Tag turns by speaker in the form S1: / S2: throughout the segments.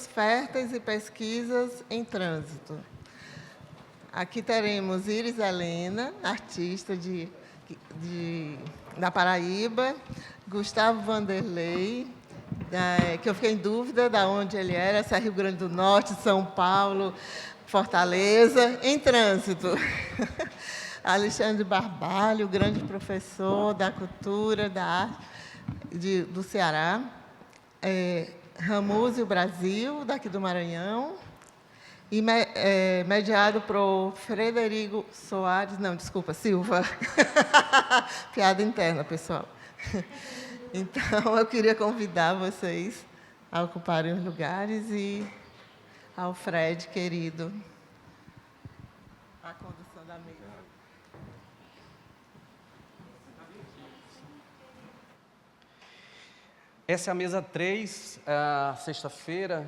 S1: Terrenos Férteis e Pesquisas em Trânsito. Aqui teremos Iris Helena, artista da Paraíba, Gustavo Vanderlei, que eu fiquei em dúvida de onde ele era, se é Rio Grande do Norte, São Paulo, Fortaleza, em trânsito. Alexandre Barbalho, grande professor da cultura, da arte do Ceará. Ramuse Brasil, daqui do Maranhão. E mediado por Frederico Soares, não, desculpa, Silva. Piada interna, pessoal. Então, eu queria convidar vocês a ocuparem os lugares e ao Fred, querido, a condução da mesa.
S2: Essa é a mesa 3, sexta-feira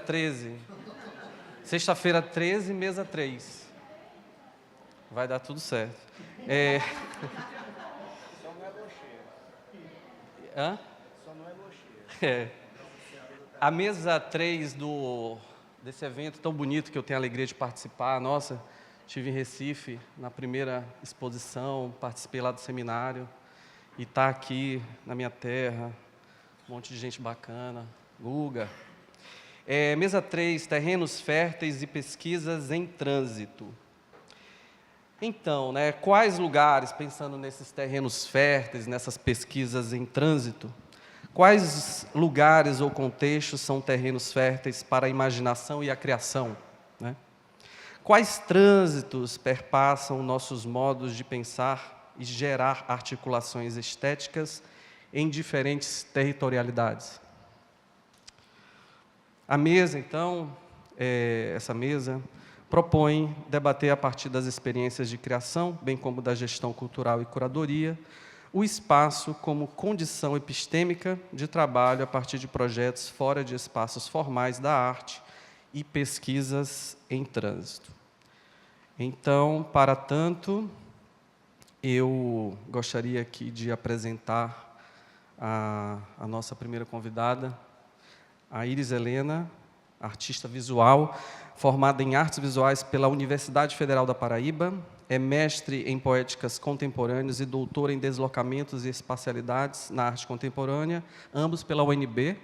S2: 13. Sexta-feira 13, mesa 3. Vai dar tudo certo.
S3: Só não é bocheira.
S2: Hã?
S3: Só não é bocheira.
S2: A mesa 3 desse evento tão bonito que eu tenho a alegria de participar. Nossa, estive em Recife na primeira exposição, participei lá do seminário. E está aqui na minha terra, um monte de gente bacana. Guga. Mesa 3, Terrenos Férteis e Pesquisas em Trânsito. Então, quais lugares, pensando nesses terrenos férteis, nessas pesquisas em trânsito, quais lugares ou contextos são terrenos férteis para a imaginação e a criação? Quais trânsitos perpassam nossos modos de pensar e gerar articulações estéticas em diferentes territorialidades? A mesa, então, essa mesa, propõe debater a partir das experiências de criação, bem como da gestão cultural e curadoria, o espaço como condição epistêmica de trabalho a partir de projetos fora de espaços formais da arte e pesquisas em trânsito. Então, para tanto, eu gostaria aqui de apresentar a nossa primeira convidada, a Iris Helena, artista visual, formada em artes visuais pela Universidade Federal da Paraíba, é mestre em poéticas contemporâneas e doutora em deslocamentos e espacialidades na arte contemporânea, ambos pela UNB.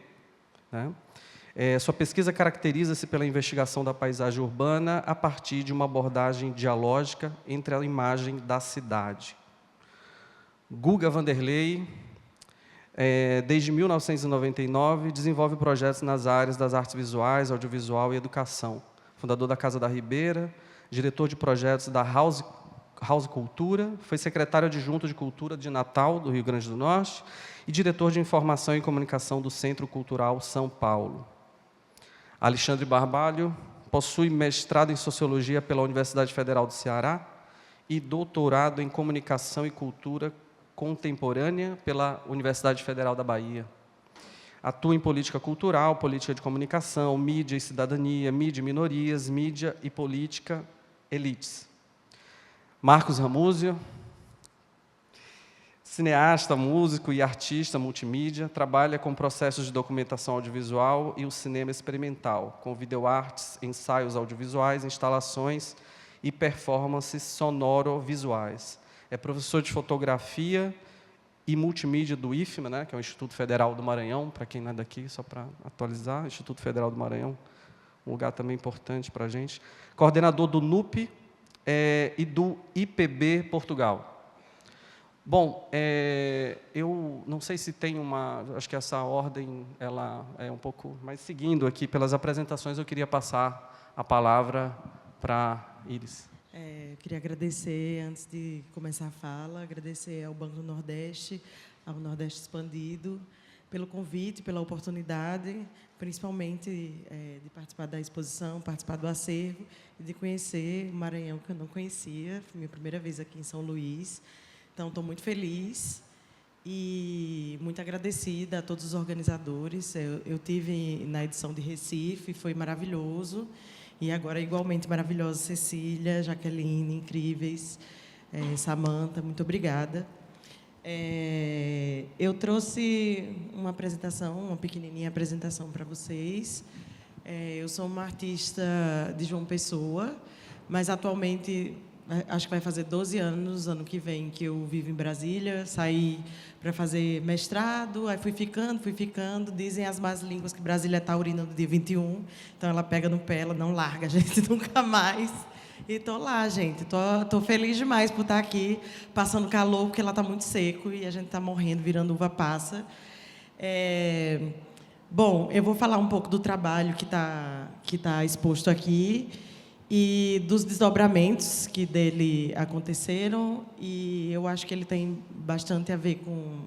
S2: Sua pesquisa caracteriza-se pela investigação da paisagem urbana a partir de uma abordagem dialógica entre a imagem da cidade. Guga Vanderlei, desde 1999, desenvolve projetos nas áreas das artes visuais, audiovisual e educação. Fundador da Casa da Ribeira, diretor de projetos da House Cultura, foi secretário adjunto de Cultura de Natal, do Rio Grande do Norte, e diretor de Informação e Comunicação do Centro Cultural São Paulo. Alexandre Barbalho possui mestrado em Sociologia pela Universidade Federal do Ceará e doutorado em Comunicação e Cultura Contemporânea pela Universidade Federal da Bahia. Atua em política cultural, política de comunicação, mídia e cidadania, mídia e minorias, mídia e política, elites. Marcos Ramuzio, cineasta, músico e artista multimídia, trabalha com processos de documentação audiovisual e o cinema experimental, com videoartes, ensaios audiovisuais, instalações e performances sonoro-visuais. É professor de fotografia e multimídia do IFMA, que é o Instituto Federal do Maranhão, para quem não é daqui, só para atualizar, Instituto Federal do Maranhão, um lugar também importante para a gente. Coordenador do NUP e do IPB Portugal. Bom, eu não sei se tem acho que essa ordem ela é um pouco, mas seguindo aqui pelas apresentações, eu queria passar a palavra para Iris.
S4: Queria agradecer, antes de começar a fala, agradecer ao Banco do Nordeste, ao Nordeste Expandido, pelo convite, pela oportunidade, principalmente de participar da exposição, participar do acervo e de conhecer o Maranhão, que eu não conhecia. Foi minha primeira vez aqui em São Luís. Então, estou muito feliz e muito agradecida a todos os organizadores. Eu tive na edição de Recife, foi maravilhoso. E agora, igualmente maravilhosa, Cecília, Jaqueline, incríveis, Samanta, muito obrigada. Eu trouxe uma apresentação, uma pequenininha apresentação para vocês. Eu sou uma artista de João Pessoa, mas atualmente acho que vai fazer 12 anos, ano que vem, que eu vivo em Brasília. Saí para fazer mestrado, aí fui ficando. Dizem as más línguas que Brasília é taurina do dia 21, então ela pega no pé, ela não larga a gente nunca mais. E estou lá, gente. Tô feliz demais por estar aqui, passando calor, porque lá está muito seco e a gente está morrendo, virando uva passa. Bom, eu vou falar um pouco do trabalho que tá exposto aqui e dos desdobramentos que dele aconteceram, e eu acho que ele tem bastante a ver com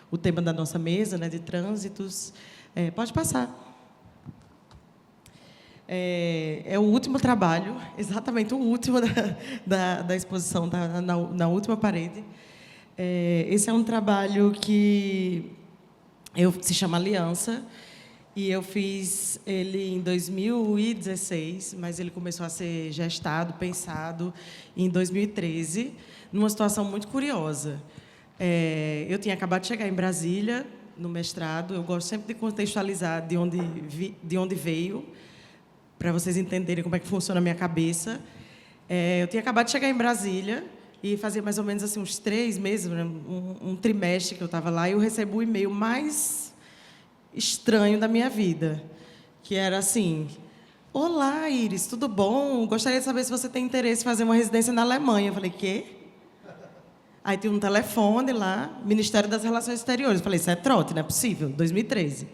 S4: o tema da nossa mesa, né, de trânsitos. Pode passar. É o último trabalho, exatamente o último da exposição, tá na última parede. Esse é um trabalho que se chama Aliança, e eu fiz ele em 2016, mas ele começou a ser gestado, pensado, em 2013, numa situação muito curiosa. Eu tinha acabado de chegar em Brasília, no mestrado. Eu gosto sempre de contextualizar de onde veio, para vocês entenderem como é que funciona a minha cabeça. Eu tinha acabado de chegar em Brasília e fazia mais ou menos assim, uns 3 meses, um trimestre que eu estava lá, e eu recebo o e-mail mais estranho da minha vida, que era assim: olá, Iris, tudo bom? Gostaria de saber se você tem interesse em fazer uma residência na Alemanha. Eu falei, quê? Aí tinha um telefone lá, Ministério das Relações Exteriores. Eu falei, isso é trote, não é possível, 2013.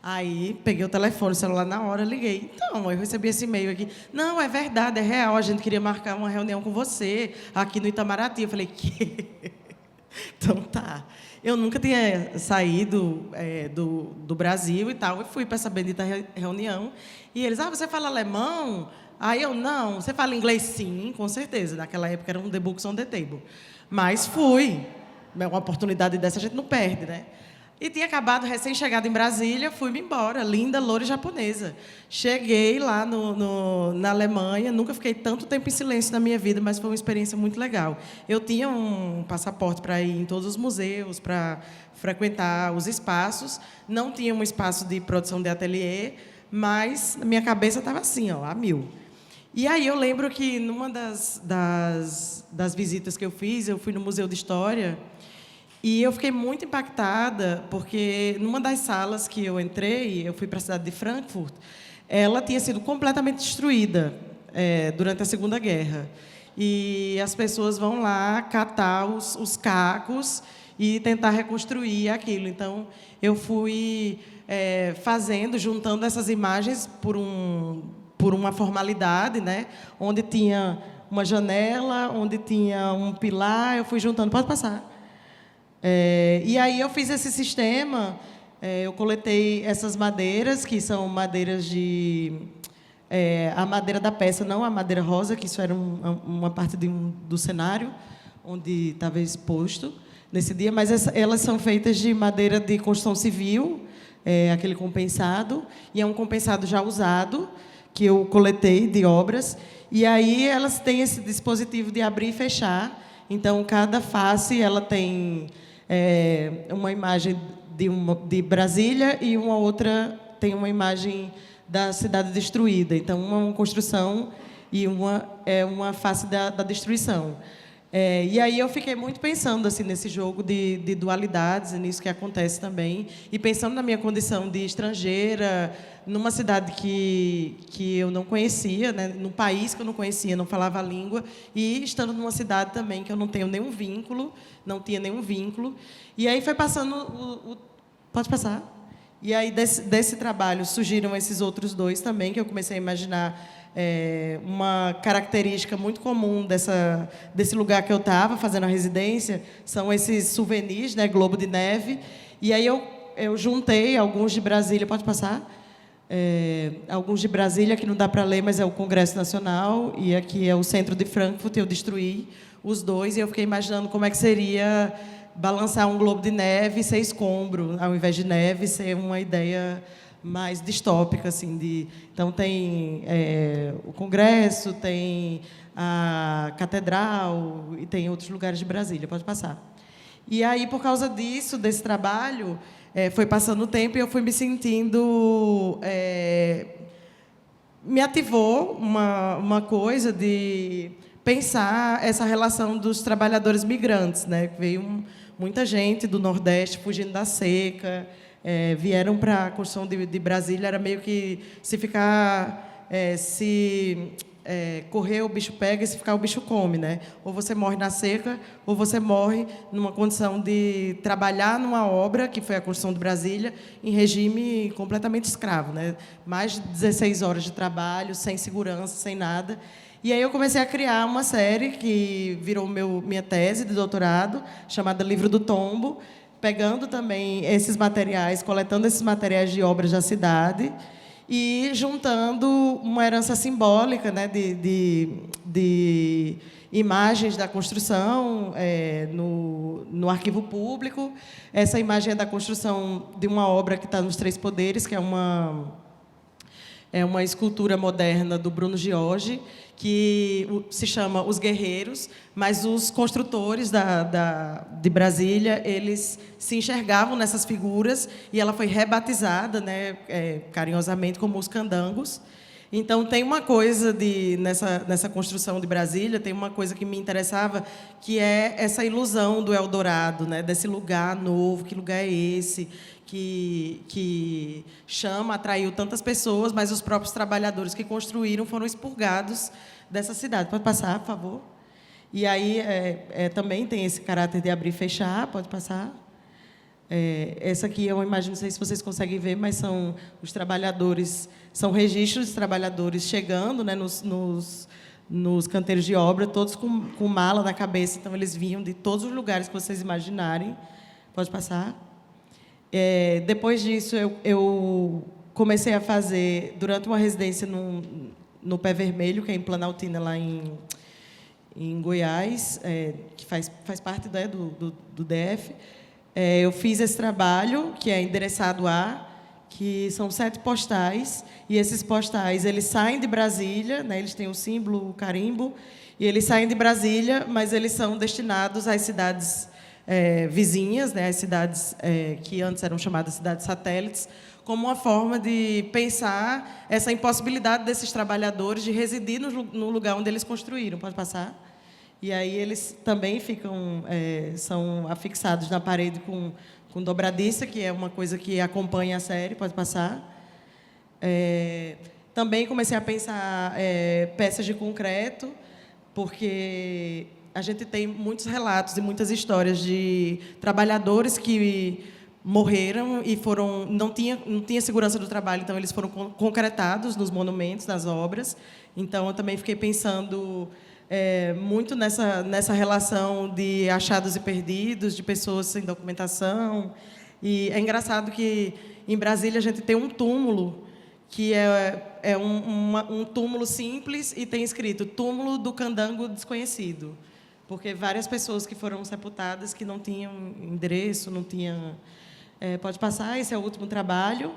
S4: Aí peguei o telefone, o celular na hora, liguei. Então, eu recebi esse e-mail aqui. Não, é verdade, é real, a gente queria marcar uma reunião com você aqui no Itamaraty. Eu falei, quê? Então tá. Eu nunca tinha saído do Brasil e tal, e fui para essa bendita reunião. E eles, você fala alemão? Aí eu, não. Você fala inglês? Sim, com certeza. Naquela época era um The Books on the Table. Mas fui. Uma oportunidade dessa a gente não perde, né? E tinha acabado, recém-chegado em Brasília, fui-me embora, linda, loura e japonesa. Cheguei lá na Alemanha, nunca fiquei tanto tempo em silêncio na minha vida, mas foi uma experiência muito legal. Eu tinha um passaporte para ir em todos os museus, para frequentar os espaços, não tinha um espaço de produção de ateliê, mas a minha cabeça estava assim, a mil. E aí eu lembro que, numa das visitas que eu fiz, eu fui no Museu de História. E eu fiquei muito impactada, porque numa das salas que eu entrei, eu fui para a cidade de Frankfurt, ela tinha sido completamente destruída durante a Segunda Guerra. E as pessoas vão lá catar os cacos e tentar reconstruir aquilo. Então, eu fui juntando essas imagens por uma formalidade, né? Onde tinha uma janela, onde tinha um pilar, eu fui juntando. Pode passar. E aí eu fiz esse sistema, eu coletei essas madeiras, que são madeiras a madeira da peça, não a madeira rosa, que isso era uma parte do cenário, onde estava exposto nesse dia, mas elas são feitas de madeira de construção civil, aquele compensado, e é um compensado já usado, que eu coletei de obras, e aí elas têm esse dispositivo de abrir e fechar. Então, cada face ela tem uma imagem de Brasília e uma outra tem uma imagem da cidade destruída. Então, uma construção e uma é uma face da destruição. E aí eu fiquei muito pensando assim nesse jogo de dualidades, e nisso que acontece também, e pensando na minha condição de estrangeira, numa cidade que eu não conhecia, né, num país que eu não conhecia, não falava a língua, e estando numa cidade também que eu não tinha nenhum vínculo. E aí foi passando pode passar. E aí desse trabalho surgiram esses outros 2 também, que eu comecei a imaginar uma característica muito comum desse lugar que eu estava fazendo a residência, são esses souvenirs, né, globo de neve. E aí eu juntei alguns de Brasília, pode passar? Alguns de Brasília, que não dá para ler, mas é o Congresso Nacional, e aqui é o centro de Frankfurt. Eu destruí os 2, e eu fiquei imaginando como é que seria balançar um globo de neve e ser escombro, ao invés de neve, ser uma ideia mais distópica, assim, então tem o Congresso, tem a Catedral e tem outros lugares de Brasília. Pode passar. E aí, por causa disso, desse trabalho, foi passando o tempo e eu fui me sentindo... me ativou uma coisa de pensar essa relação dos trabalhadores migrantes, né? Veio muita gente do Nordeste fugindo da seca, vieram para a construção de Brasília, era meio que se ficar... correr o bicho pega e se ficar o bicho come, né? Ou você morre na seca, ou você morre numa condição de trabalhar numa obra, que foi a construção de Brasília, em regime completamente escravo, né? Mais de 16 horas de trabalho, sem segurança, sem nada. E aí eu comecei a criar uma série que virou minha tese de doutorado, chamada Livro do Tombo, pegando também esses materiais, coletando esses materiais de obras da cidade, e juntando uma herança simbólica, né, de imagens da construção no arquivo público. Essa imagem é da construção de uma obra que está nos Três Poderes, que é uma escultura moderna do Bruno Giorgi, que se chama Os Guerreiros, mas os construtores de Brasília, eles se enxergavam nessas figuras e ela foi rebatizada, né, carinhosamente, como Os Candangos. Então, tem uma coisa nessa construção de Brasília, tem uma coisa que me interessava, que é essa ilusão do Eldorado, né, desse lugar novo, que lugar é esse, que atraiu tantas pessoas, mas os próprios trabalhadores que construíram foram expurgados dessa cidade. Pode passar, por favor? E aí também tem esse caráter de abrir e fechar. Pode passar? Essa aqui é uma imagem, não sei se vocês conseguem ver, mas são os trabalhadores, são registros de trabalhadores chegando, né, nos canteiros de obra, todos com mala na cabeça. Então, eles vinham de todos os lugares que vocês imaginarem. Pode passar? Depois disso, eu comecei a fazer, durante uma residência no Pé Vermelho, que é em Planaltina, lá em Goiás, que faz parte do DF. Eu fiz esse trabalho, que é endereçado que são 7 postais, e esses postais eles saem de Brasília, né, eles têm o símbolo, o carimbo, e eles saem de Brasília, mas eles são destinados às cidades vizinhas, né, as cidades que antes eram chamadas cidades satélites, como uma forma de pensar essa impossibilidade desses trabalhadores de residir no lugar onde eles construíram. Pode passar? E aí eles também são afixados na parede com dobradiça, que é uma coisa que acompanha a série. Pode passar? Também comecei a pensar peças de concreto, porque a gente tem muitos relatos e muitas histórias de trabalhadores que morreram e não tinha segurança do trabalho, então eles foram concretados nos monumentos, nas obras. Então, eu também fiquei pensando muito nessa relação de achados e perdidos, de pessoas sem documentação. E é engraçado que, em Brasília, a gente tem um túmulo que é um túmulo simples e tem escrito Túmulo do Candango Desconhecido, porque várias pessoas que foram sepultadas que não tinham endereço, não tinham... pode passar, esse é o último trabalho.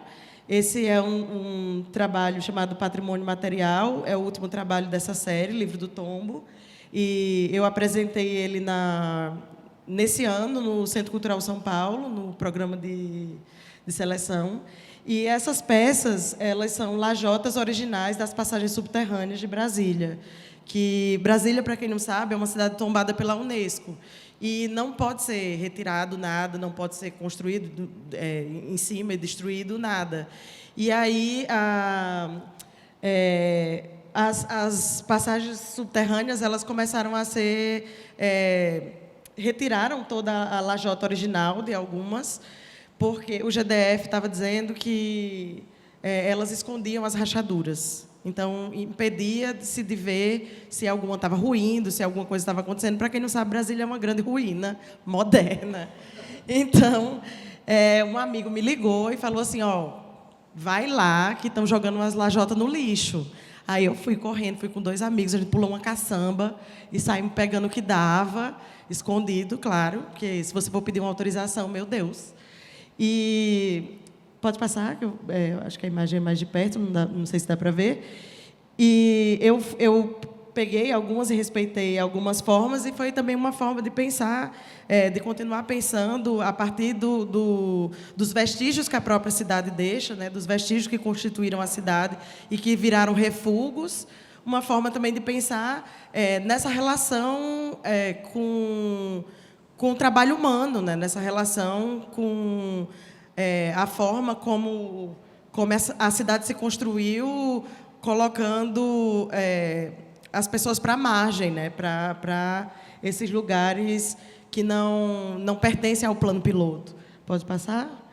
S4: Esse é um trabalho chamado Patrimônio Material, é o último trabalho dessa série, Livro do Tombo, e eu apresentei ele nesse ano no Centro Cultural São Paulo, no programa de seleção. E essas peças, elas são lajotas originais das passagens subterrâneas de Brasília, que Brasília, para quem não sabe, é uma cidade tombada pela Unesco. E não pode ser retirado nada, não pode ser construído em cima e destruído nada. E aí as passagens subterrâneas elas começaram a ser retiraram toda a lajota original de algumas, porque o GDF estava dizendo que elas escondiam as rachaduras. Então, impedia-se de ver se alguma estava ruindo, se alguma coisa estava acontecendo. Para quem não sabe, Brasília é uma grande ruína moderna. Então, um amigo me ligou e falou assim, vai lá, que estão jogando umas lajotas no lixo. Aí eu fui correndo, fui com 2 amigos, a gente pulou uma caçamba e saímos pegando o que dava, escondido, claro, porque se você for pedir uma autorização, meu Deus. E... Pode passar, que eu acho que a imagem é mais de perto, não sei se dá para ver. E eu peguei algumas e respeitei algumas formas, e foi também uma forma de pensar, de continuar pensando a partir dos vestígios que a própria cidade deixa, né, dos vestígios que constituíram a cidade e que viraram refugos, uma forma também de pensar nessa relação com o trabalho humano, né, nessa relação com a forma como a cidade se construiu, colocando as pessoas para a margem, né, para esses lugares que não pertencem ao plano piloto. Pode passar?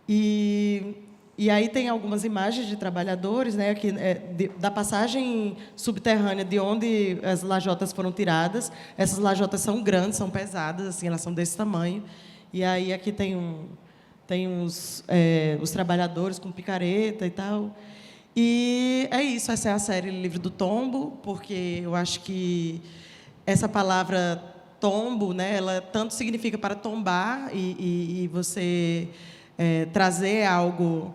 S4: E aí tem algumas imagens de trabalhadores, né, aqui, da passagem subterrânea de onde as lajotas foram tiradas. Essas lajotas são grandes, são pesadas, assim, elas são desse tamanho. E aí aqui tem os trabalhadores com picareta e tal. E é isso, essa é a série Livro do Tombo, porque eu acho que essa palavra tombo, né, ela tanto significa para tombar e você trazer algo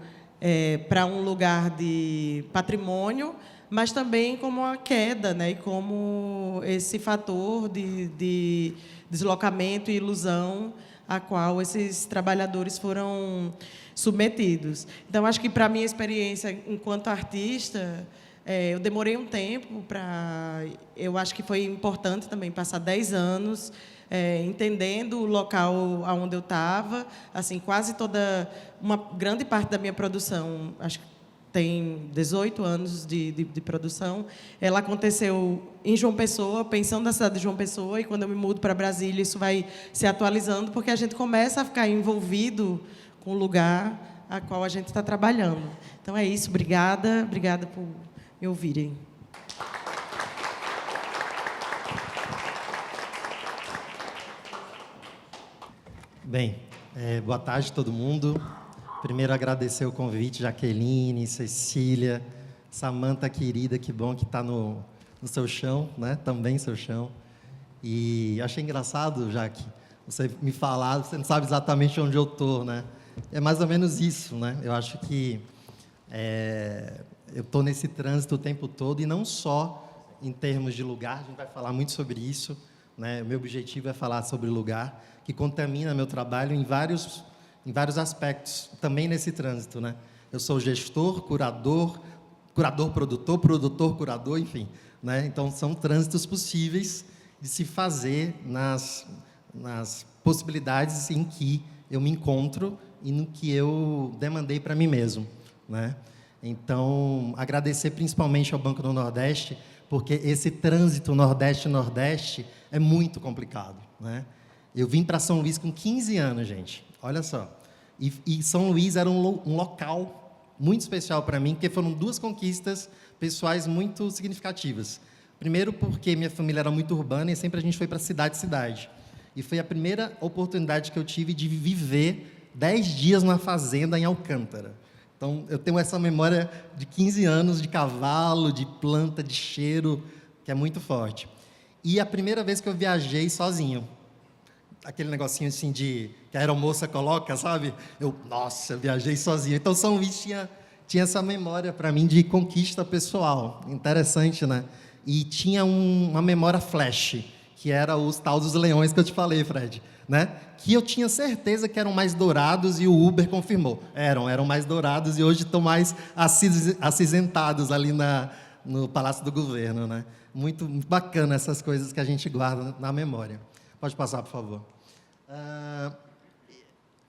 S4: para um lugar de patrimônio, mas também como a queda, né, e como esse fator de deslocamento e ilusão a qual esses trabalhadores foram submetidos. Então, acho que, para a minha experiência enquanto artista, eu demorei um tempo para... Eu acho que foi importante também passar 10 anos entendendo o local onde eu estava. Assim, quase toda... Uma grande parte da minha produção, acho que tem 18 anos de produção, ela aconteceu em João Pessoa, pensando na cidade de João Pessoa, e quando eu me mudo para Brasília, isso vai se atualizando, porque a gente começa a ficar envolvido com o lugar a qual a gente está trabalhando. Então, é isso. Obrigada por me ouvirem.
S5: Bem, boa tarde a todo mundo. Primeiro, agradecer o convite, Jaqueline, Cecília, Samanta, querida, que bom que está no seu chão, né? Também seu chão. E achei engraçado, Jaque, você me falar, você não sabe exatamente onde eu estou, né? É mais ou menos isso, né? Eu acho que eu estou nesse trânsito o tempo todo, e não só em termos de lugar, a gente vai falar muito sobre isso, né? O meu objetivo é falar sobre lugar, que contamina meu trabalho em vários aspectos, também nesse trânsito, né? Eu sou gestor, curador, produtor, curador, enfim, né? Então, são trânsitos possíveis de se fazer nas possibilidades em que eu me encontro e no que eu demandei para mim mesmo, né? Então, agradecer principalmente ao Banco do Nordeste, porque esse trânsito Nordeste-Nordeste é muito complicado, né? Eu vim para São Luís com 15 anos, gente, olha só. E São Luís era um local muito especial para mim, porque foram 2 conquistas pessoais muito significativas. Primeiro, porque minha família era muito urbana e sempre a gente foi para cidade. E foi a primeira oportunidade que eu tive de viver 10 dias numa fazenda em Alcântara. Então, eu tenho essa memória de 15 anos de cavalo, de planta, de cheiro, que é muito forte. E a primeira vez que eu viajei sozinho, aquele negocinho assim que a aeromoça coloca, sabe? Eu viajei sozinho. Então, São Luís tinha essa memória para mim de conquista pessoal. Interessante, né? E tinha uma memória flash, que era os tal dos leões que eu te falei, Fred, né? Que eu tinha certeza que eram mais dourados, e o Uber confirmou. Eram mais dourados, e hoje estão mais acinzentados ali no Palácio do Governo, né? Muito bacana essas coisas que a gente guarda na memória. Pode passar, por favor.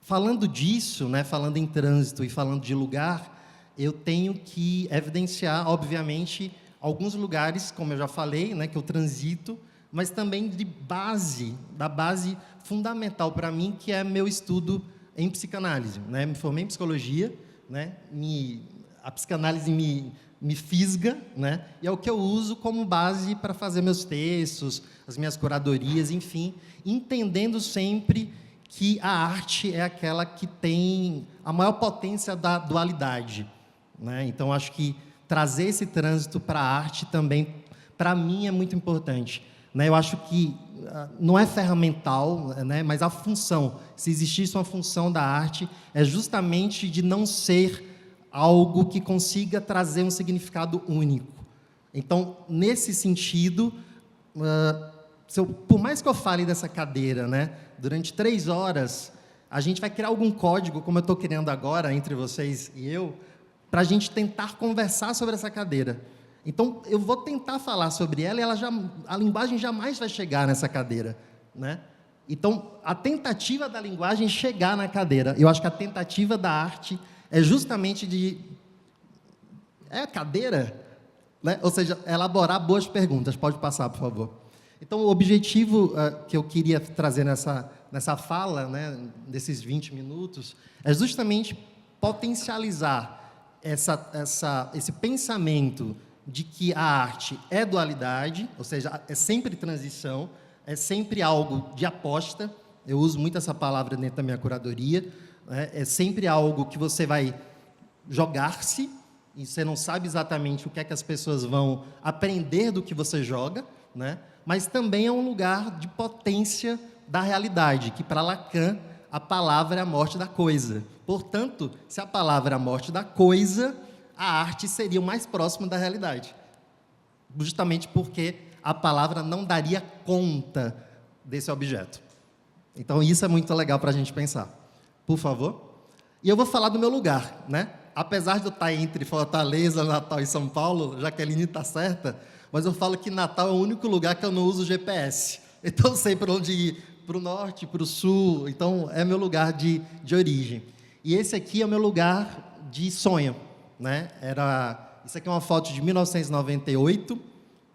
S5: Falando disso, né, falando em trânsito e falando de lugar, eu tenho que evidenciar, obviamente, alguns lugares, como eu já falei, né, que eu transito, mas também da base fundamental para mim, que é meu estudo em psicanálise, né? Me formei em psicologia, né? A psicanálise me fisga, né? E é o que eu uso como base para fazer meus textos, as minhas curadorias, enfim, entendendo sempre que a arte é aquela que tem a maior potência da dualidade, né? Então, acho que trazer esse trânsito para a arte também, para mim, é muito importante, né? Eu acho que não é ferramental, né? Mas a função, se existisse uma função da arte, é justamente de não ser algo que consiga trazer um significado único, Então, nesse sentido, por mais que eu fale dessa cadeira, né, durante 3 horas, a gente vai criar algum código, como eu estou criando agora, entre vocês e eu, para a gente tentar conversar sobre essa cadeira. Então, eu vou tentar falar sobre ela e a linguagem jamais vai chegar nessa cadeira, né? Então, a tentativa da linguagem chegar na cadeira. Eu acho que a tentativa da arte é justamente a cadeira, né? Ou seja, elaborar boas perguntas. Pode passar, por favor. Então, o objetivo que eu queria trazer nessa fala, né, desses 20 minutos, é justamente potencializar esse pensamento de que a arte é dualidade, ou seja, é sempre transição, é sempre algo de aposta. Eu uso muito essa palavra dentro da minha curadoria, né? É sempre algo que você vai jogar-se, e você não sabe exatamente o que é que as pessoas vão aprender do que você joga, né? Mas também é um lugar de potência da realidade, que para Lacan a palavra é a morte da coisa. Portanto, se a palavra é a morte da coisa, a arte seria o mais próximo da realidade. Justamente porque a palavra não daria conta desse objeto. Então, isso é muito legal para a gente pensar. Por favor. E eu vou falar do meu lugar, né? Apesar de eu estar entre Fortaleza, Natal e São Paulo, Jaqueline está certa, mas eu falo que Natal é o único lugar que eu não uso GPS. Então, eu sei para onde ir, para o norte, para o sul. Então, é meu lugar de origem. E esse aqui é o meu lugar de sonho, né? Isso aqui é uma foto de 1998,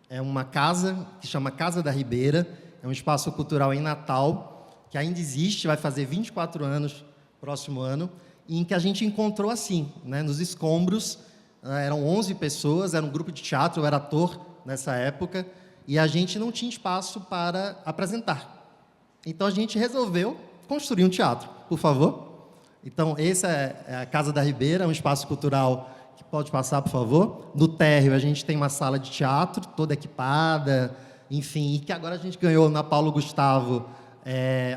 S5: é uma casa que chama Casa da Ribeira, é um espaço cultural em Natal, que ainda existe, vai fazer 24 anos próximo ano, e em que a gente encontrou assim, né, nos escombros, eram 11 pessoas, era um grupo de teatro, eu era ator nessa época, e a gente não tinha espaço para apresentar. Então a gente resolveu construir um teatro, por favor. Então, essa é a Casa da Ribeira, um espaço cultural que pode passar, por favor. No térreo, a gente tem uma sala de teatro, toda equipada, enfim, e que agora a gente ganhou na Paulo Gustavo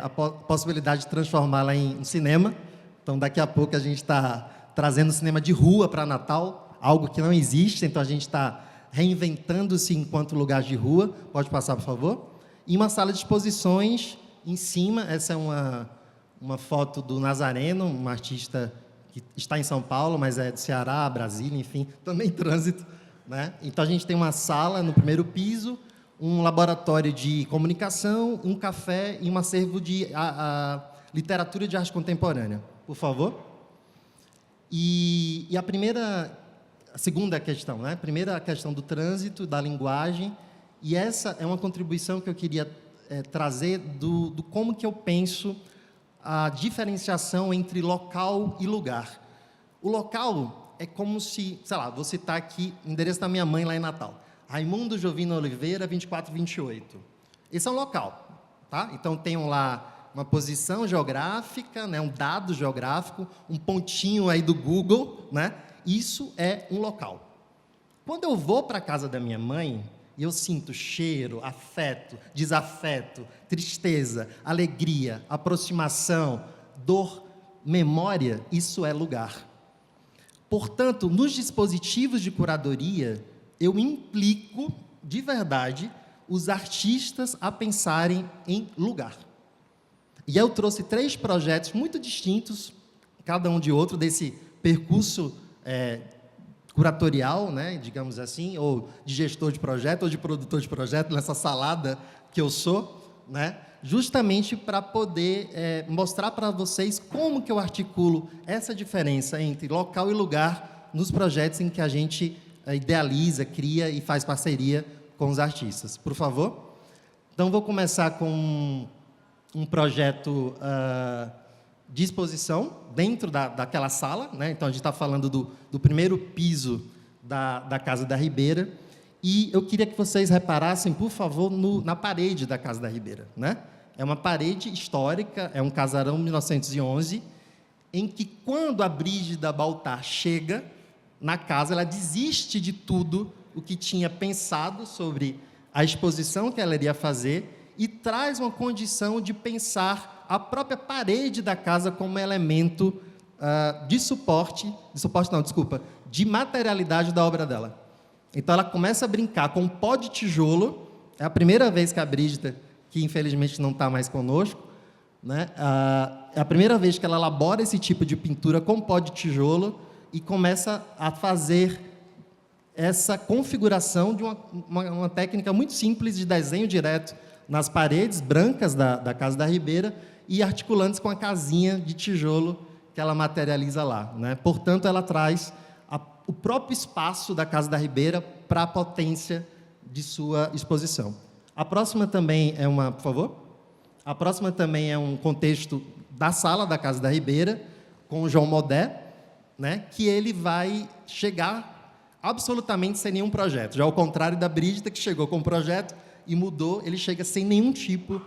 S5: a possibilidade de transformá-la em cinema. Então, daqui a pouco a gente está trazendo cinema de rua para Natal, algo que não existe, então a gente está reinventando-se enquanto lugar de rua. Pode passar, por favor. E uma sala de exposições em cima, essa é uma foto do Nazareno, um artista que está em São Paulo, mas é do Ceará, Brasília, enfim, também trânsito, né? Então, a gente tem uma sala no primeiro piso, um laboratório de comunicação, um café e um acervo de literatura de arte contemporânea. Por favor. E a segunda questão, né? Primeira, a questão do trânsito, da linguagem, e essa é uma contribuição que eu queria trazer do como que eu penso a diferenciação entre local e lugar. O local é como se, sei lá, vou citar aqui o endereço da minha mãe lá em Natal. Raimundo Jovino Oliveira, 2428. Esse é um local, tá? Então, tenho lá uma posição geográfica, né, um dado geográfico, um pontinho aí do Google, né? Isso é um local. Quando eu vou para a casa da minha mãe, e eu sinto cheiro, afeto, desafeto, tristeza, alegria, aproximação, dor, memória, isso é lugar. Portanto, nos dispositivos de curadoria, eu implico, de verdade, os artistas a pensarem em lugar. E eu trouxe 3 projetos muito distintos, cada um de outro, desse percurso curatorial, né, digamos assim, ou de gestor de projeto, ou de produtor de projeto, nessa salada que eu sou, né, justamente para poder mostrar para vocês como que eu articulo essa diferença entre local e lugar nos projetos em que a gente idealiza, cria e faz parceria com os artistas. Por favor. Então, vou começar com um projeto de exposição dentro daquela sala, né? Então, a gente está falando do primeiro piso da Casa da Ribeira, e eu queria que vocês reparassem, por favor, na parede da Casa da Ribeira, né? É uma parede histórica, é um casarão 1911, em que, quando a Brígida Baltar chega na casa, ela desiste de tudo o que tinha pensado sobre a exposição que ela iria fazer e traz uma condição de pensar a própria parede da casa como elemento de materialidade da obra dela. Então, ela começa a brincar com pó de tijolo. É a primeira vez que a Brígida, que infelizmente não está mais conosco, né, é a primeira vez que ela elabora esse tipo de pintura com pó de tijolo e começa a fazer essa configuração de uma técnica muito simples de desenho direto nas paredes brancas da Casa da Ribeira e articulando-se com a casinha de tijolo que ela materializa lá, né? Portanto, ela traz o próprio espaço da Casa da Ribeira para a potência de sua exposição. A próxima também é por favor? A próxima também é um contexto da sala da Casa da Ribeira, com o João Modé, né, que ele vai chegar absolutamente sem nenhum projeto. Já ao contrário da Brígida, que chegou com um projeto e mudou, ele chega sem nenhum tipo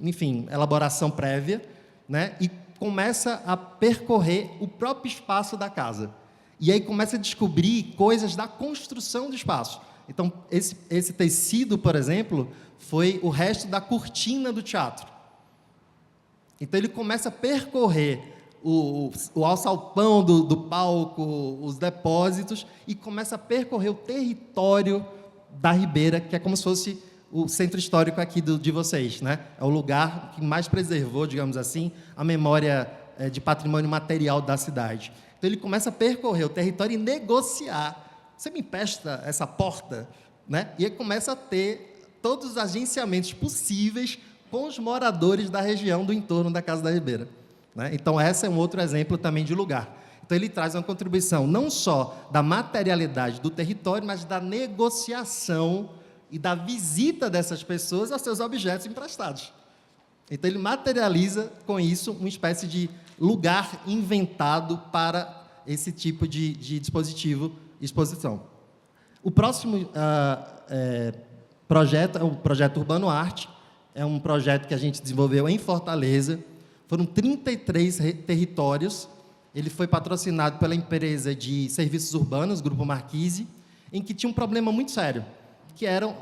S5: enfim, elaboração prévia, né, e começa a percorrer o próprio espaço da casa. E aí começa a descobrir coisas da construção do espaço. Então, esse tecido, por exemplo, foi o resto da cortina do teatro. Então, ele começa a percorrer o alçapão do palco, os depósitos, e começa a percorrer o território da Ribeira, que é como se fosse o centro histórico aqui de vocês, né? É o lugar que mais preservou, digamos assim, a memória de patrimônio material da cidade. Então, ele começa a percorrer o território e negociar. Você me empresta essa porta? Né? E ele começa a ter todos os agenciamentos possíveis com os moradores da região do entorno da Casa da Ribeira. Né? Então, esse é um outro exemplo também de lugar. Então, ele traz uma contribuição não só da materialidade do território, mas da negociação e da visita dessas pessoas aos seus objetos emprestados. Então, ele materializa com isso uma espécie de lugar inventado para esse tipo de dispositivo e exposição. O próximo projeto é o Projeto Urbano Arte, é um projeto que a gente desenvolveu em Fortaleza. Foram 33 territórios. Ele foi patrocinado pela empresa de serviços urbanos, Grupo Marquise, em que tinha um problema muito sério, que eram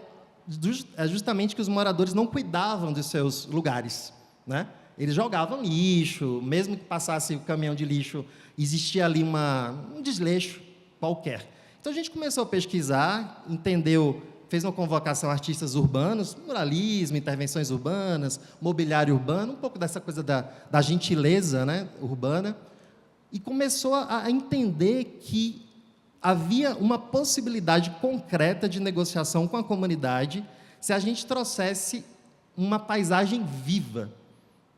S5: justamente que os moradores não cuidavam dos seus lugares, né? Eles jogavam lixo, mesmo que passasse o caminhão de lixo, existia ali um desleixo qualquer. Então, a gente começou a pesquisar, entendeu, fez uma convocação a artistas urbanos, muralismo, intervenções urbanas, mobiliário urbano, um pouco dessa coisa da gentileza, né, urbana, e começou a entender que havia uma possibilidade concreta de negociação com a comunidade se a gente trouxesse uma paisagem viva.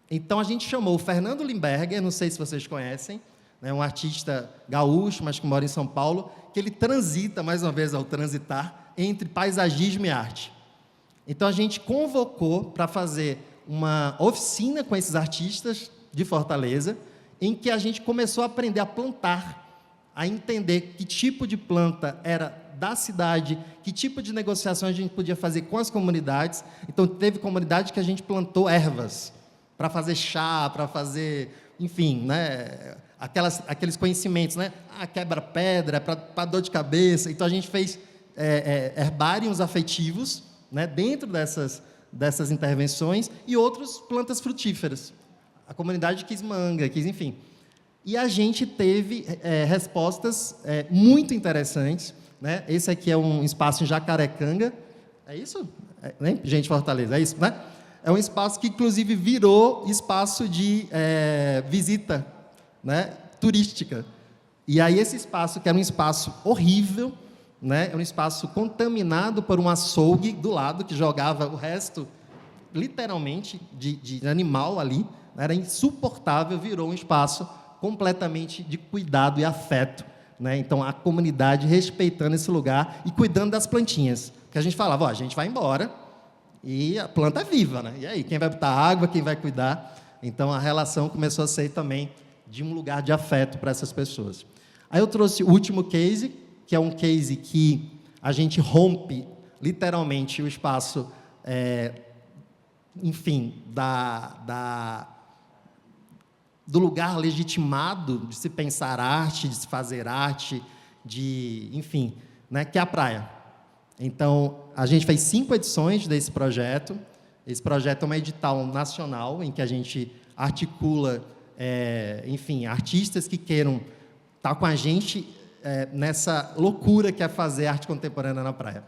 S5: Então, a gente chamou o Fernando Limberger, não sei se vocês conhecem, né, um artista gaúcho, mas que mora em São Paulo, que ele transita, mais uma vez, ao transitar, entre paisagismo e arte. Então, a gente convocou para fazer uma oficina com esses artistas de Fortaleza, em que a gente começou a aprender a plantar, a entender que tipo de planta era da cidade, que tipo de negociação a gente podia fazer com as comunidades. Então, teve comunidade que a gente plantou ervas para fazer chá, para fazer, enfim, né, aqueles conhecimentos, né? Quebra-pedra, para dor de cabeça. Então, a gente fez herbários afetivos, né, dentro dessas intervenções, e outras plantas frutíferas. A comunidade quis manga, enfim. E a gente teve respostas muito interessantes, né? Esse aqui é um espaço em Jacarecanga. É isso? Né? Gente, Fortaleza, é isso, né? É um espaço que, inclusive, virou espaço de visita, né, turística. E aí esse espaço, que era um espaço horrível, né, era um espaço contaminado por um açougue do lado, que jogava o resto, literalmente, de animal ali, era insuportável, virou um espaço completamente de cuidado e afeto, né? Então, a comunidade respeitando esse lugar e cuidando das plantinhas. Porque a gente falava, a gente vai embora e a planta é viva, né? E aí, quem vai botar água, quem vai cuidar? Então, a relação começou a ser também de um lugar de afeto para essas pessoas. Aí eu trouxe o último case, que é um case que a gente rompe, literalmente, o espaço, enfim, do lugar legitimado de se pensar arte, de se fazer arte, enfim, né, que é a praia. Então, a gente fez 5 edições desse projeto. Esse projeto é um edital nacional em que a gente articula, enfim, artistas que queiram estar com a gente nessa loucura que é fazer arte contemporânea na praia,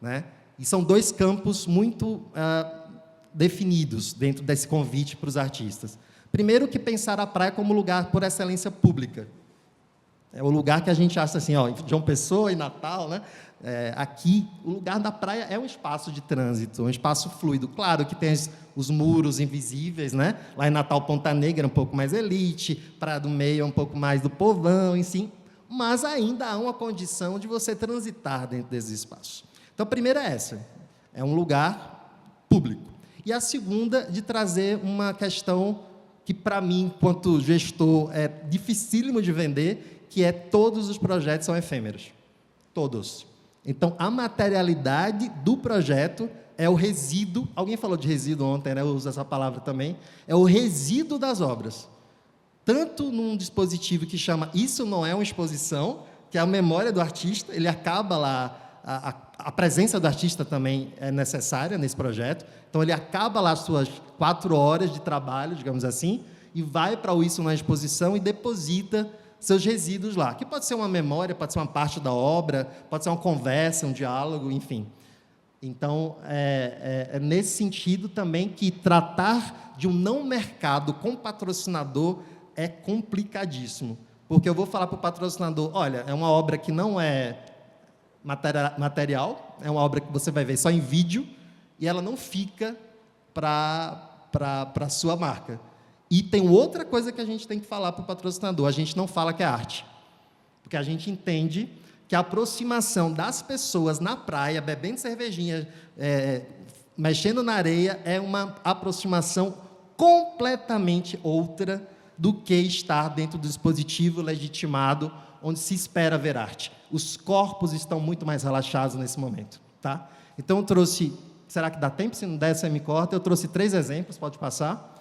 S5: né? E são dois campos muito definidos dentro desse convite para os artistas. Primeiro, que pensar a praia como lugar por excelência pública. É o lugar que a gente acha assim, ó, João Pessoa e Natal, né? Aqui, o lugar da praia é um espaço de trânsito, um espaço fluido. Claro que tem os muros invisíveis, né? Lá em Natal, Ponta Negra é um pouco mais elite, Praia do Meio é um pouco mais do povão, enfim. Mas ainda há uma condição de você transitar dentro desse espaço. Então, a primeira é essa, é um lugar público. E a segunda, de trazer uma questão que, para mim, enquanto gestor, é dificílimo de vender, que é todos os projetos são efêmeros. Todos. Então, a materialidade do projeto é o resíduo, alguém falou de resíduo ontem, né? Eu uso essa palavra também, é o resíduo das obras. Tanto num dispositivo que chama Isso Não É Uma Exposição, que é a memória do artista, ele acaba lá, a presença do artista também é necessária nesse projeto, então ele acaba lá as suas 4 horas de trabalho, digamos assim, e vai para o Isso Não É Exposição e deposita seus resíduos lá, que pode ser uma memória, pode ser uma parte da obra, pode ser uma conversa, um diálogo, enfim. Então, é nesse sentido também que tratar de um não mercado com patrocinador é complicadíssimo, porque eu vou falar para o patrocinador, olha, é uma obra que não é material, é uma obra que você vai ver só em vídeo, e ela não fica para a sua marca. E tem outra coisa que a gente tem que falar para o patrocinador, a gente não fala que é arte, porque a gente entende que a aproximação das pessoas na praia, bebendo cervejinha, mexendo na areia, é uma aproximação completamente outra do que estar dentro do dispositivo legitimado, onde se espera ver arte. Os corpos estão muito mais relaxados nesse momento. Tá? Então, eu trouxe... Será que dá tempo? Se não der, você me corta. Eu trouxe 3 exemplos, pode passar.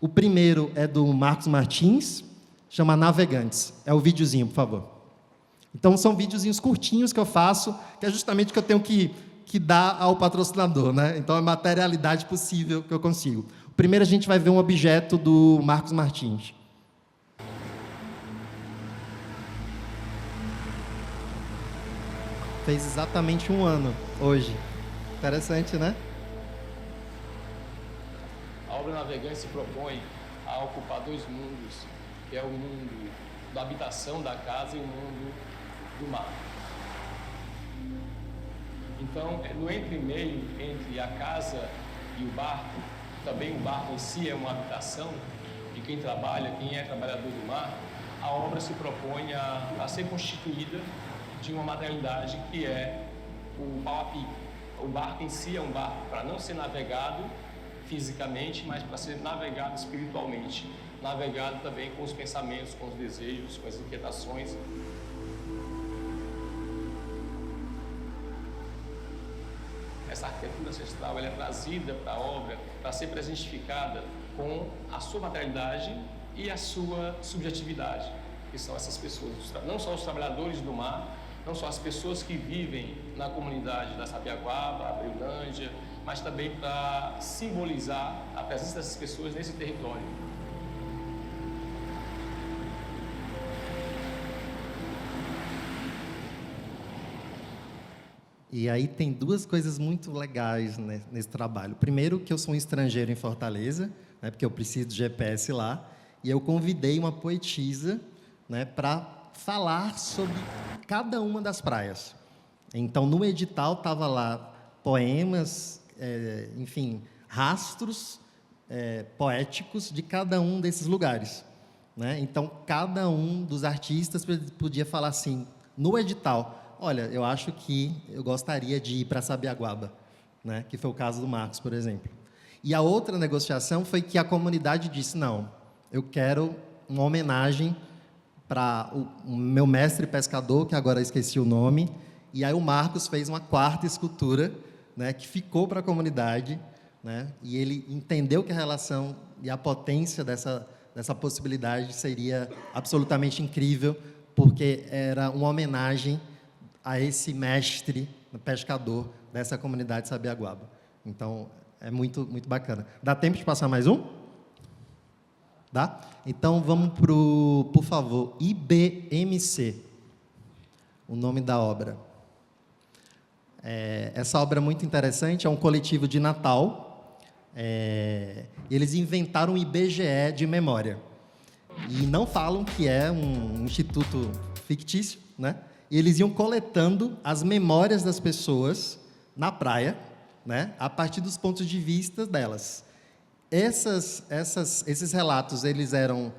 S5: O primeiro é do Marcos Martins, chama Navegantes. É o videozinho, por favor. Então, são videozinhos curtinhos que eu faço, que é justamente o que eu tenho que dar ao patrocinador, né? Então, é a materialidade possível que eu consigo. O primeiro, a gente vai ver um objeto do Marcos Martins. Fez exatamente 1 ano, hoje. Interessante, né?
S3: A obra Navegante se propõe a ocupar 2 mundos, que é o mundo da habitação da casa e o mundo do mar. Então, no entremeio entre a casa e o barco, também o barco em si é uma habitação, e quem trabalha, quem é trabalhador do mar, a obra se propõe a ser constituída de uma materialidade que é o pau-a-pique. O barco em si é um barco para não ser navegado fisicamente, mas para ser navegado espiritualmente. Navegado também com os pensamentos, com os desejos, com as inquietações. Essa arquitetura ancestral ela é trazida para a obra para ser presentificada com a sua materialidade e a sua subjetividade, que são essas pessoas, não só os trabalhadores do mar, não só as pessoas que vivem na comunidade da Sabiaguaba, a Brilândia, mas também para simbolizar a presença dessas pessoas nesse território.
S5: E aí tem 2 coisas muito legais nesse trabalho. Primeiro, que eu sou um estrangeiro em Fortaleza, né, porque eu preciso de GPS lá, e eu convidei uma poetisa, né, para falar sobre cada uma das praias. Então, no edital estava lá poemas, enfim, rastros poéticos de cada um desses lugares, né? Então, cada um dos artistas podia falar assim, no edital, olha, eu acho que eu gostaria de ir para Sabiaguaba, né? Que foi o caso do Marcos, por exemplo. E a outra negociação foi que a comunidade disse, não, eu quero uma homenagem para o meu mestre pescador, que agora esqueci o nome, e aí o Marcos fez uma 4ª escultura, né, que ficou para a comunidade, né, e ele entendeu que a relação e a potência dessa possibilidade seria absolutamente incrível, porque era uma homenagem a esse mestre pescador dessa comunidade de Sabiaguaba. Então, é muito, muito bacana. Dá tempo de passar mais um? Dá? Então, vamos para o, por favor, IBMC. o nome da obra. Essa obra é muito interessante, é um coletivo de Natal. Eles inventaram um IBGE de memória. E não falam que é um instituto fictício, né? E eles iam coletando as memórias das pessoas na praia, né? A partir dos pontos de vista delas. Esses relatos, eles eram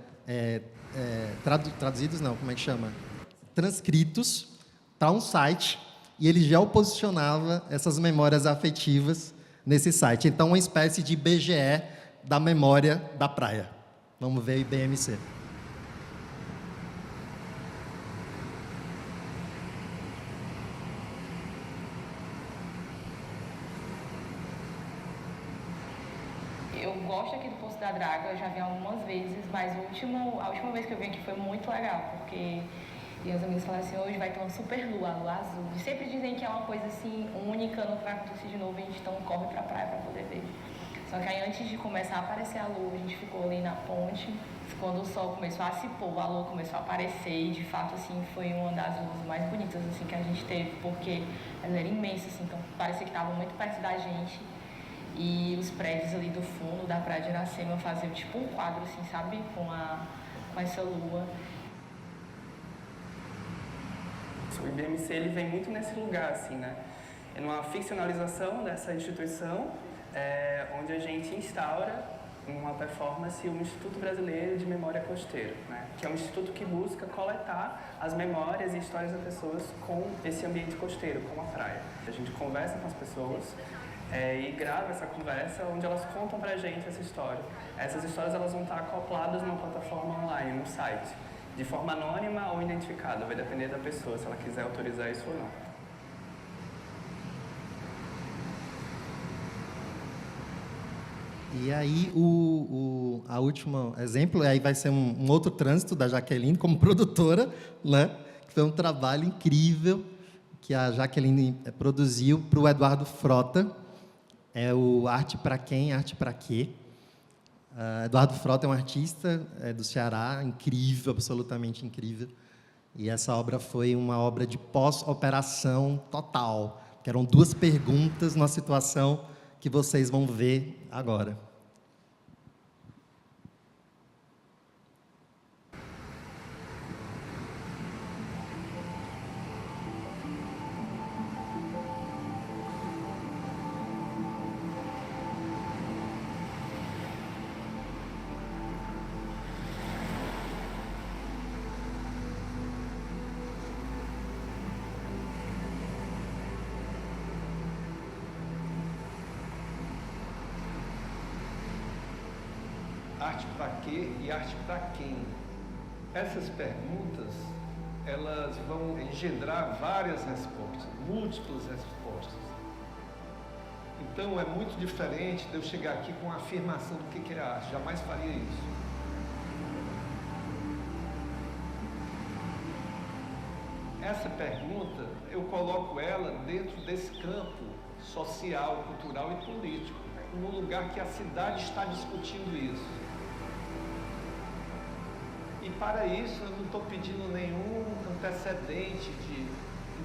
S5: traduzidos, não, como é que chama? Transcritos para um site, e ele já posicionava essas memórias afetivas nesse site. Então, uma espécie de IBGE da memória da praia. Vamos ver o IBMC.
S6: Eu gosto aqui do Poço da Draga, eu já vim algumas vezes, mas a última vez que eu vim aqui foi muito legal, porque meus amigos falaram assim, hoje vai ter uma super lua, a lua azul. E sempre dizem que é uma coisa assim, única, não vai acontecer de novo, a gente então corre pra praia pra poder ver. Só que aí antes de começar a aparecer a lua, a gente ficou ali na ponte, quando o sol começou a se pôr, a lua começou a aparecer, e de fato assim, foi uma das luas mais bonitas assim, que a gente teve, porque ela era imensa, assim, então parecia que estava muito perto da gente. E os prédios ali do fundo da praia de Iracema faziam tipo um quadro, assim, sabe? Com essa lua.
S7: O IBMC ele vem muito nesse lugar, assim, né? É uma ficcionalização dessa instituição, onde a gente instaura uma performance o Instituto Brasileiro de Memória Costeira, né? Que é um instituto que busca coletar as memórias e histórias das pessoas com esse ambiente costeiro, com a praia. A gente conversa com as pessoas e grava essa conversa onde elas contam pra gente essa história. Essas histórias elas vão estar acopladas numa plataforma online, num site, de forma anônima ou identificada, vai depender da pessoa, se ela quiser autorizar isso ou não.
S5: E aí, a última exemplo, aí vai ser um outro trânsito da Jaqueline como produtora, né? Que foi um trabalho incrível que a Jaqueline produziu para o Eduardo Frota. É o Arte para Quem, Arte para Quê. Eduardo Frota é um artista do Ceará, incrível, absolutamente incrível. E essa obra foi uma obra de pós-operação total, que eram 2 perguntas numa situação que vocês vão ver agora.
S8: Arte para quê e arte para quem? Essas perguntas, elas vão engendrar várias respostas, múltiplas respostas. Então, é muito diferente de eu chegar aqui com a afirmação do que é arte. Jamais faria isso. Essa pergunta, eu coloco ela dentro desse campo social, cultural e político, no lugar que a cidade está discutindo isso. E para isso eu não estou pedindo nenhum antecedente de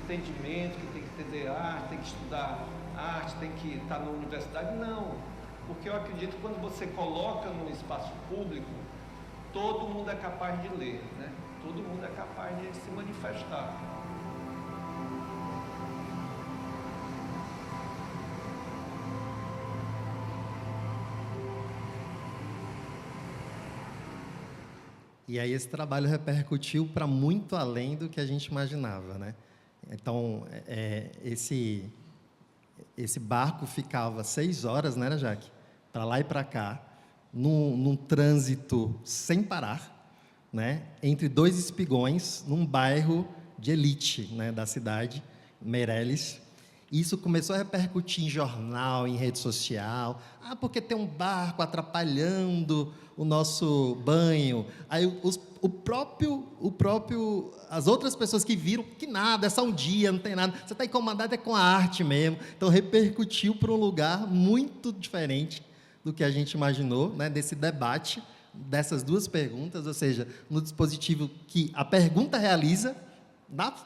S8: entendimento, que tem que entender arte, tem que estudar arte, tem que estar na universidade, não. Porque eu acredito que quando você coloca no espaço público, todo mundo é capaz de ler, né? Todo mundo é capaz de se manifestar.
S5: E aí esse trabalho repercutiu para muito além do que a gente imaginava, né? Então, esse barco ficava 6 horas, né, Jaque? Para lá e para cá, num trânsito sem parar, né? Entre 2 espigões, num bairro de elite, né, da cidade, Meireles. Isso começou a repercutir em jornal, em rede social. Porque tem um barco atrapalhando o nosso banho. Aí as outras pessoas que viram que nada, é só um dia, não tem nada. Você está incomodado é com a arte mesmo. Então repercutiu para um lugar muito diferente do que a gente imaginou, né, desse debate, dessas 2 perguntas, ou seja, no dispositivo que a pergunta realiza,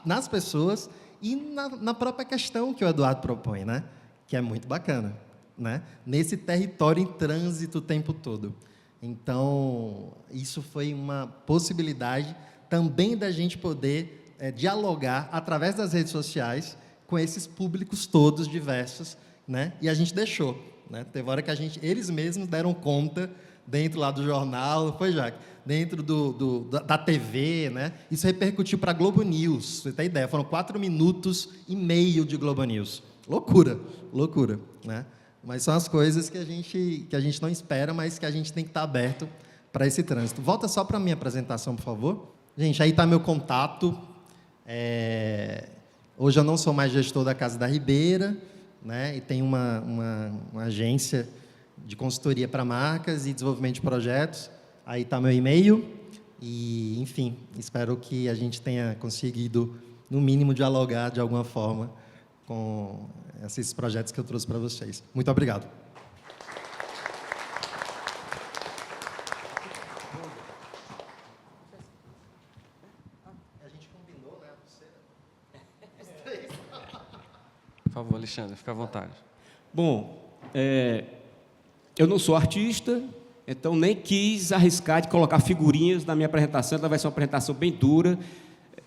S5: nas pessoas e na própria questão que o Eduardo propõe, né? Que é muito bacana, né? Nesse território em trânsito o tempo todo. Então, isso foi uma possibilidade também da gente poder dialogar através das redes sociais com esses públicos todos diversos, né? E a gente deixou, né? Teve hora que eles mesmos deram conta dentro lá do jornal, foi, Jaque? Dentro da TV, né? Isso repercutiu para a Globo News, você tem ideia, foram 4,5 minutos de Globo News. Loucura, né? Mas são as coisas que a gente não espera, mas que a gente tem que estar aberto para esse trânsito. Volta só para a minha apresentação, por favor. Gente, aí está meu contato. Hoje eu não sou mais gestor da Casa da Ribeira, né? E tenho uma agência de consultoria para marcas e desenvolvimento de projetos. Aí está meu e-mail e, enfim, espero que a gente tenha conseguido, no mínimo, dialogar de alguma forma com esses projetos que eu trouxe para vocês. Muito obrigado. A gente combinou, né?
S2: Por favor, Alexandre, fica à vontade.
S9: Bom, eu não sou artista, então nem quis arriscar de colocar figurinhas na minha apresentação, ela vai ser uma apresentação bem dura.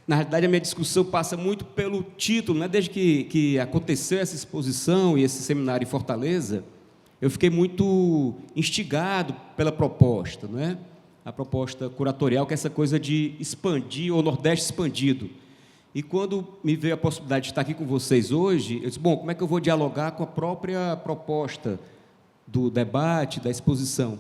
S9: Na realidade, a minha discussão passa muito pelo título, né? Desde que aconteceu essa exposição e esse seminário em Fortaleza, eu fiquei muito instigado pela proposta, né? A proposta curatorial, que é essa coisa de expandir, o Nordeste expandido. E quando me veio a possibilidade de estar aqui com vocês hoje, eu disse, bom, como é que eu vou dialogar com a própria proposta do debate, da exposição?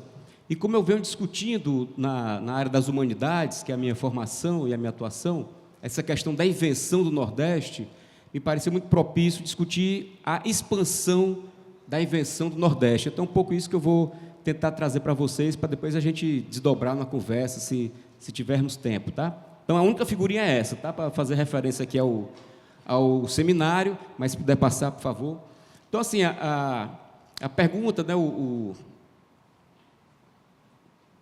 S9: E como eu venho discutindo na área das humanidades, que é a minha formação e a minha atuação, essa questão da invenção do Nordeste, me pareceu muito propício discutir a expansão da invenção do Nordeste. Então, é um pouco isso que eu vou tentar trazer para vocês, para depois a gente desdobrar na conversa, se tivermos tempo, tá? Então, a única figurinha é essa, tá? Para fazer referência aqui ao seminário, mas se puder passar, por favor. Então, assim, a pergunta, né,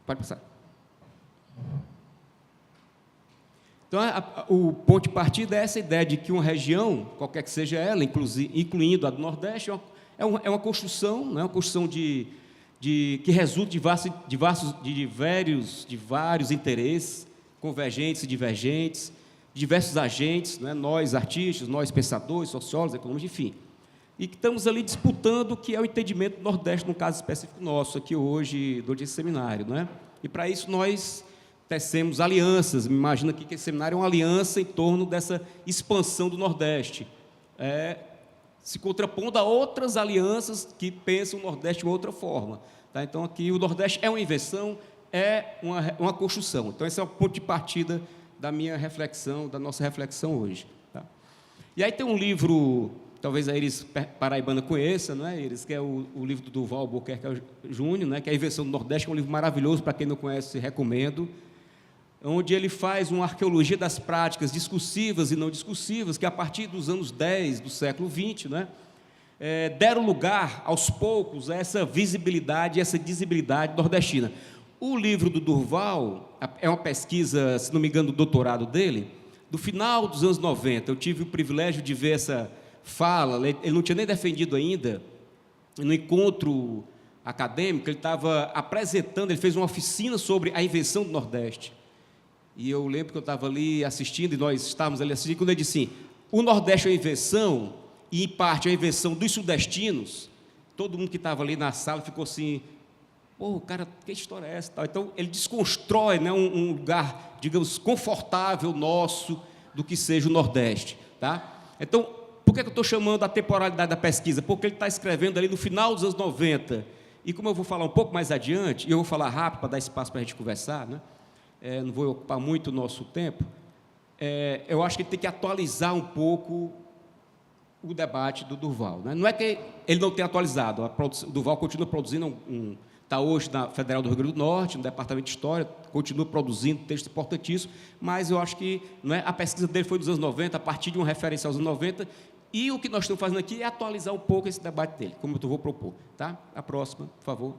S9: Pode passar. Então, o ponto de partida é essa ideia de que uma região, qualquer que seja ela, incluindo a do Nordeste, é uma construção, né, uma construção que resulta de vários interesses, convergentes e divergentes, diversos agentes, né, nós artistas, nós pensadores, sociólogos, economistas, enfim. E que estamos ali disputando o que é o entendimento do Nordeste, no caso específico nosso, aqui hoje, durante esse seminário, né? E, para isso, nós tecemos alianças. Me imagino aqui que esse seminário é uma aliança em torno dessa expansão do Nordeste, se contrapondo a outras alianças que pensam o Nordeste de uma outra forma. Tá? Então, aqui, o Nordeste é uma invenção, é uma construção. Então, esse é o ponto de partida da minha reflexão, da nossa reflexão hoje. Tá? E aí tem um livro... Talvez a Iris Paraibana conheça, não é, Iris? Que é o livro do Durval Albuquerque Júnior, né, que é a Invenção do Nordeste, que é um livro maravilhoso, para quem não conhece, recomendo, onde ele faz uma arqueologia das práticas discursivas e não discursivas, que a partir dos anos 10 do século XX, né, deram lugar, aos poucos, a essa visibilidade e essa visibilidade nordestina. O livro do Durval é uma pesquisa, se não me engano, do doutorado dele, do final dos anos 90. Eu tive o privilégio de ver essa fala, ele não tinha nem defendido ainda, no encontro acadêmico, ele estava apresentando, ele fez uma oficina sobre a invenção do Nordeste. E eu lembro que eu estava ali assistindo, e nós estávamos ali assistindo, quando ele disse assim, o Nordeste é uma invenção, e em parte é a invenção dos sudestinos. Todo mundo que estava ali na sala ficou assim, pô, cara, que história é essa? Então, ele desconstrói, né, um lugar, digamos, confortável nosso do que seja o Nordeste. Tá? Então, por que eu estou chamando a temporalidade da pesquisa? Porque ele está escrevendo ali no final dos anos 90. E como eu vou falar um pouco mais adiante, e eu vou falar rápido para dar espaço para a gente conversar, né? Não vou ocupar muito o nosso tempo, eu acho que ele tem que atualizar um pouco o debate do Durval. Né? Não é que ele não tenha atualizado, o Durval continua produzindo, está hoje na Federal do Rio Grande do Norte, no Departamento de História, continua produzindo texto importantíssimo, mas eu acho que não é, a pesquisa dele foi dos anos 90, a partir de uma referência aos anos 90, e o que nós estamos fazendo aqui é atualizar um pouco esse debate dele, como eu vou propor. Tá? A próxima, por favor.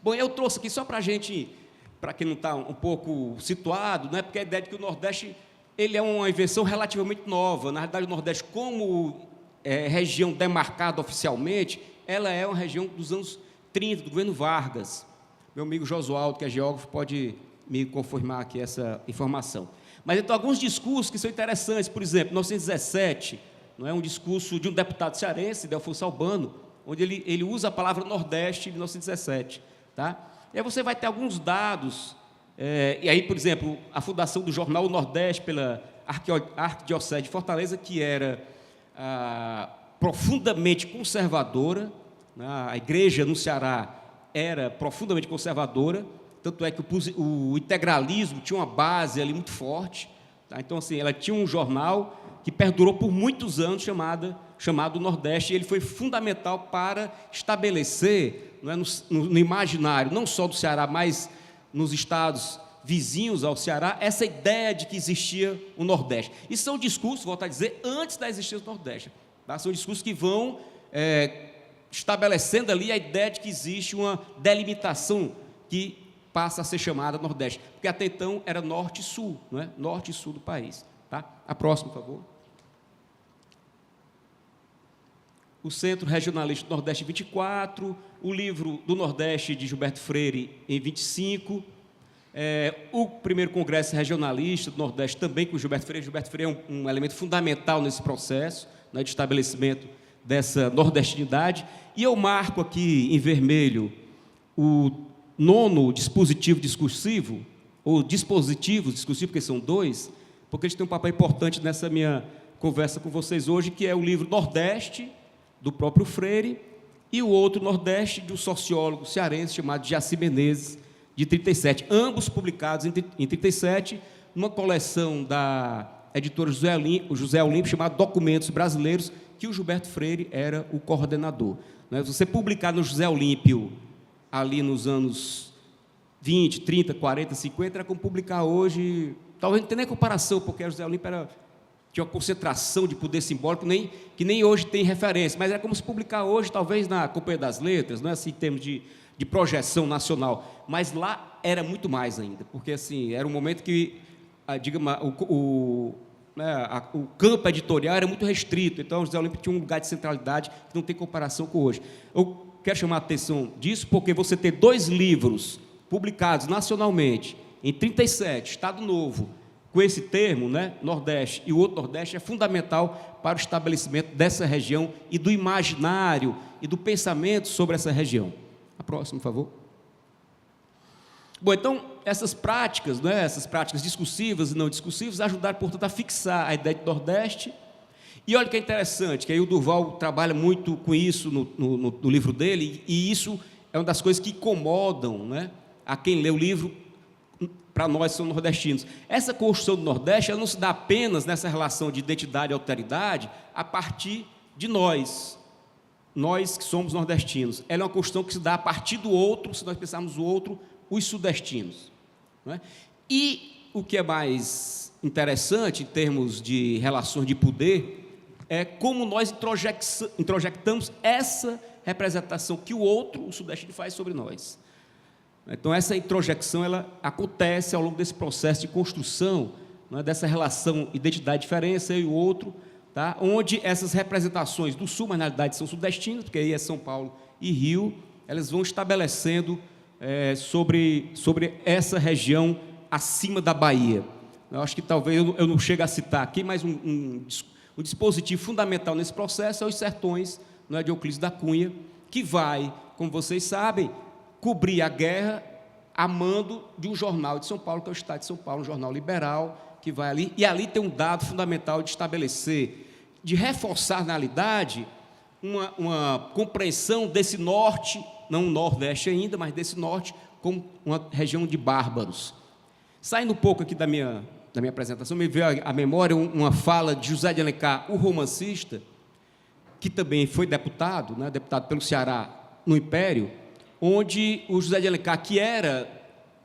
S9: Bom, eu trouxe aqui só para a gente, para quem não está um pouco situado, né, porque a ideia de que o Nordeste ele é uma invenção relativamente nova. Na realidade, o Nordeste, como região demarcada oficialmente, ela é uma região dos anos 30, do governo Vargas. Meu amigo Josualdo, que é geógrafo, pode me confirmar aqui essa informação. Mas então, alguns discursos que são interessantes, por exemplo, em 1917, não é um discurso de um deputado cearense, Delfonso Albano, onde ele usa a palavra Nordeste em 1917. Tá? E aí você vai ter alguns dados, e aí, por exemplo, a fundação do jornal O Nordeste pela Arquidiocese de Fortaleza, que era profundamente conservadora, né? A igreja no Ceará era profundamente conservadora, tanto é que o integralismo tinha uma base ali muito forte. Tá? Então, assim, ela tinha um jornal que perdurou por muitos anos, chamado Nordeste, e ele foi fundamental para estabelecer, não é, no imaginário, não só do Ceará, mas nos estados vizinhos ao Ceará, essa ideia de que existia o Nordeste. E são discursos, volto a dizer, antes da existência do Nordeste. Tá? São discursos que vão estabelecendo ali a ideia de que existe uma delimitação que passa a ser chamada Nordeste, porque até então era Norte e Sul, não é? Norte e Sul do país. Tá? A próxima, por favor. O Centro Regionalista do Nordeste, 24, o livro do Nordeste, de Gilberto Freire, em 25, o primeiro Congresso Regionalista do Nordeste, também com Gilberto Freire. Gilberto Freire é um elemento fundamental nesse processo, né, de estabelecimento dessa nordestinidade. E eu marco aqui, em vermelho, o 9º dispositivo discursivo, ou dispositivos discursivos, porque são 2, porque eles têm um papel importante nessa minha conversa com vocês hoje, que é o livro Nordeste, do próprio Freire, e o outro Nordeste, de um sociólogo cearense chamado Jaci Menezes, de 37, ambos publicados em 37, numa coleção da editora José Olímpio, chamada Documentos Brasileiros, que o Gilberto Freire era o coordenador. Se você publicar no José Olímpio, ali nos anos 20, 30, 40, 50, era como publicar hoje, talvez não tenha nem comparação, porque o José Olímpio tinha uma concentração de poder simbólico que nem hoje tem referência, mas era como se publicar hoje, talvez na Companhia das Letras, não é assim, em termos de projeção nacional, mas lá era muito mais ainda, porque assim, era um momento que, digamos, o campo editorial era muito restrito, então o José Olímpio tinha um lugar de centralidade que não tem comparação com hoje. Eu quero chamar a atenção disso, porque você ter 2 livros publicados nacionalmente, em 37, Estado Novo, com esse termo, né, Nordeste e o outro Nordeste, é fundamental para o estabelecimento dessa região e do imaginário e do pensamento sobre essa região. A próxima, por favor. Bom, então, essas práticas discursivas e não discursivas, ajudaram, portanto, a fixar a ideia de Nordeste. E olha que é interessante, que aí o Durval trabalha muito com isso no livro dele, e isso é uma das coisas que incomodam, né, a quem lê o livro. Para nós, são nordestinos. Essa construção do Nordeste, ela não se dá apenas nessa relação de identidade e alteridade a partir de nós que somos nordestinos. Ela é uma construção que se dá a partir do outro, se nós pensarmos o outro, os sudestinos. Não é? E o que é mais interessante, em termos de relações de poder, é como nós introjectamos essa representação que o outro, o sudestino, faz sobre nós. Então, essa introjecção ela acontece ao longo desse processo de construção, né, dessa relação identidade-diferença e o outro, tá, onde essas representações do Sul, mas na realidade são sudestinas, porque aí é São Paulo e Rio, elas vão estabelecendo sobre essa região acima da Bahia. Eu acho que talvez eu não chegue a citar aqui, mas um dispositivo fundamental nesse processo é os Sertões, não é, de Euclides da Cunha, que vai, como vocês sabem, cobrir a guerra a mando de um jornal de São Paulo, que é o Estado de São Paulo, um jornal liberal, que vai ali, e ali tem um dado fundamental de estabelecer, de reforçar na realidade, uma compreensão desse norte, não o Nordeste ainda, mas desse norte, como uma região de bárbaros. Saindo um pouco aqui da minha apresentação, me veio à memória uma fala de José de Alencar, o romancista, que também foi deputado, né, deputado pelo Ceará no Império, onde o José de Alencar, que era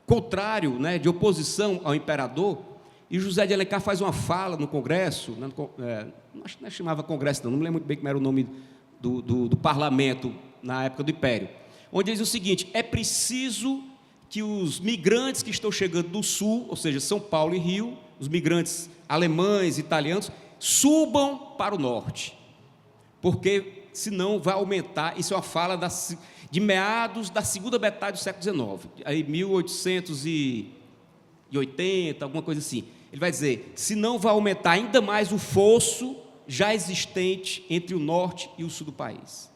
S9: contrário, né, de oposição ao imperador, e José de Alencar faz uma fala no Congresso, né, acho que não chamava Congresso, não me lembro muito bem como era o nome do parlamento na época do Império, onde ele diz o seguinte: é preciso que os migrantes que estão chegando do Sul, ou seja, São Paulo e Rio, os migrantes alemães, italianos, subam para o norte, porque senão vai aumentar. Isso é uma fala de meados da segunda metade do século XIX, aí 1880, alguma coisa assim. Ele vai dizer, senão vai aumentar ainda mais o fosso já existente entre o norte e o sul do país.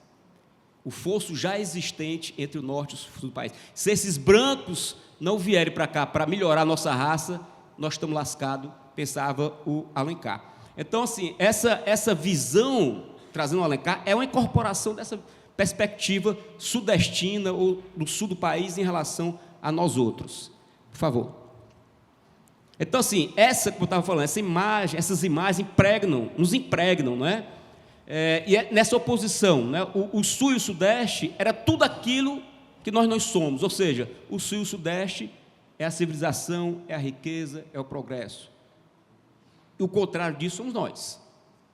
S9: O fosso já existente entre o norte e o sul do país. Se esses brancos não vierem para cá para melhorar a nossa raça, nós estamos lascados, pensava o Alencar. Então, assim, essa visão, trazendo o Alencar, é uma incorporação dessa perspectiva sudestina ou do sul do país em relação a nós outros. Por favor. Então, assim, como eu estava falando, essas imagens nos impregnam, não é? E nessa oposição, né, o sul e o sudeste era tudo aquilo que nós não somos, ou seja, o sul e o sudeste é a civilização, é a riqueza, é o progresso. E o contrário disso somos nós,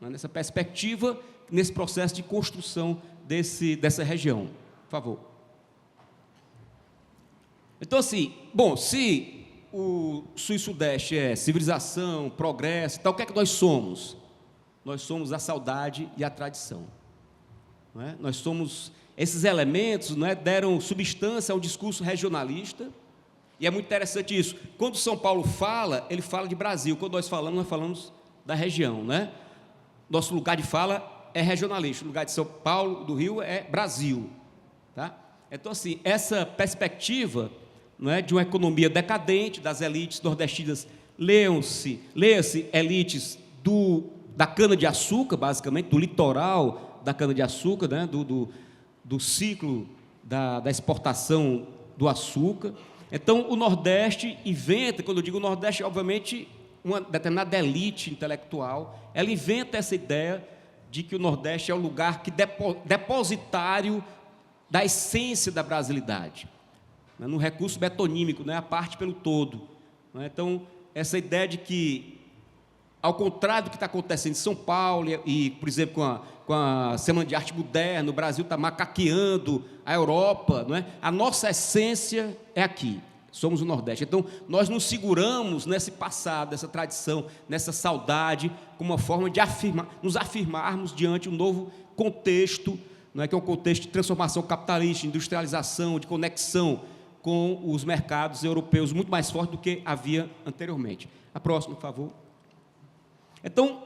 S9: né, nessa perspectiva, nesse processo de construção dessa região. Por favor. Então, assim, se o sul e sudeste é civilização, progresso, então o que é que nós somos? Nós somos a saudade e a tradição. Não é? Nós somos, esses elementos, não é, deram substância ao discurso regionalista, e é muito interessante isso. Quando São Paulo fala, ele fala de Brasil, quando nós falamos da região. Né? Nosso lugar de fala é regionalista, o lugar de São Paulo, do Rio, é Brasil. Tá? Então, assim, essa perspectiva, não é, de uma economia decadente, das elites nordestinas, leia-se elites da cana-de-açúcar, basicamente, do litoral da cana-de-açúcar, né, do ciclo da exportação do açúcar. Então, o Nordeste inventa, quando eu digo Nordeste, obviamente, uma determinada elite intelectual, ela inventa essa ideia de que o Nordeste é o lugar depositário da essência da brasilidade, né, no recurso metonímico, né, a parte pelo todo. Né? Então, essa ideia de que, ao contrário do que está acontecendo em São Paulo, e, por exemplo, com a Semana de Arte Moderna, o Brasil está macaqueando a Europa, não é? A nossa essência é aqui, somos o Nordeste. Então, nós nos seguramos nesse passado, nessa tradição, nessa saudade, como uma forma de nos afirmarmos diante de um novo contexto, não é? Que é um contexto de transformação capitalista, de industrialização, de conexão com os mercados europeus, muito mais forte do que havia anteriormente. A próxima, por favor. Então,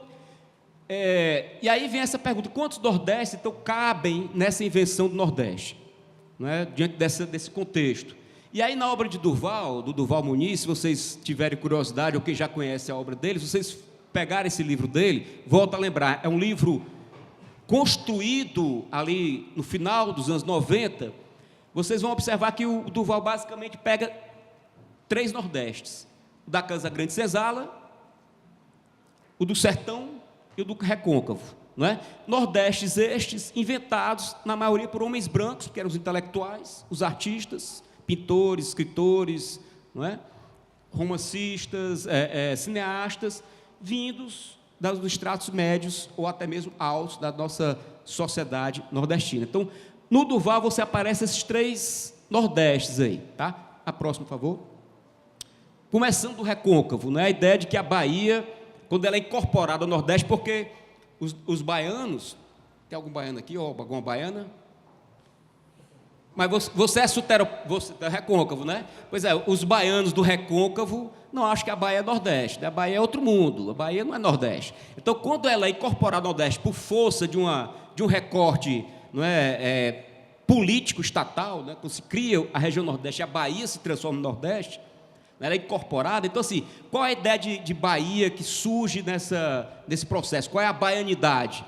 S9: e aí vem essa pergunta, quantos Nordestes, então, cabem nessa invenção do Nordeste, não é? Diante desse contexto? E aí, na obra do Durval Muniz, se vocês tiverem curiosidade, ou quem já conhece a obra dele, se vocês pegarem esse livro dele, volta a lembrar, é um livro construído ali no final dos anos 90, vocês vão observar que o Durval basicamente pega 3 Nordestes, o da Casa Grande Senzala, o do Sertão e o do Recôncavo. Não é? Nordestes estes inventados, na maioria, por homens brancos, que eram os intelectuais, os artistas, pintores, escritores, não é? Romancistas, cineastas, vindos dos estratos médios ou até mesmo altos da nossa sociedade nordestina. Então, no Durval, você aparece esses 3 Nordestes aí. Tá? A próxima, por favor. Começando do Recôncavo, não é? A ideia de que a Bahia, quando ela é incorporada ao Nordeste, porque os baianos, tem algum baiano aqui, ou alguma baiana? Mas você é Recôncavo, né? Pois é, os baianos do Recôncavo não acham que a Bahia é Nordeste, né? A Bahia é outro mundo, a Bahia não é Nordeste. Então, quando ela é incorporada ao Nordeste por força de um recorte, não é, político estatal, né? Quando se cria a região Nordeste, a Bahia se transforma no Nordeste, ela é incorporada. Então, assim, qual é a ideia de Bahia que surge nesse processo? Qual é a baianidade?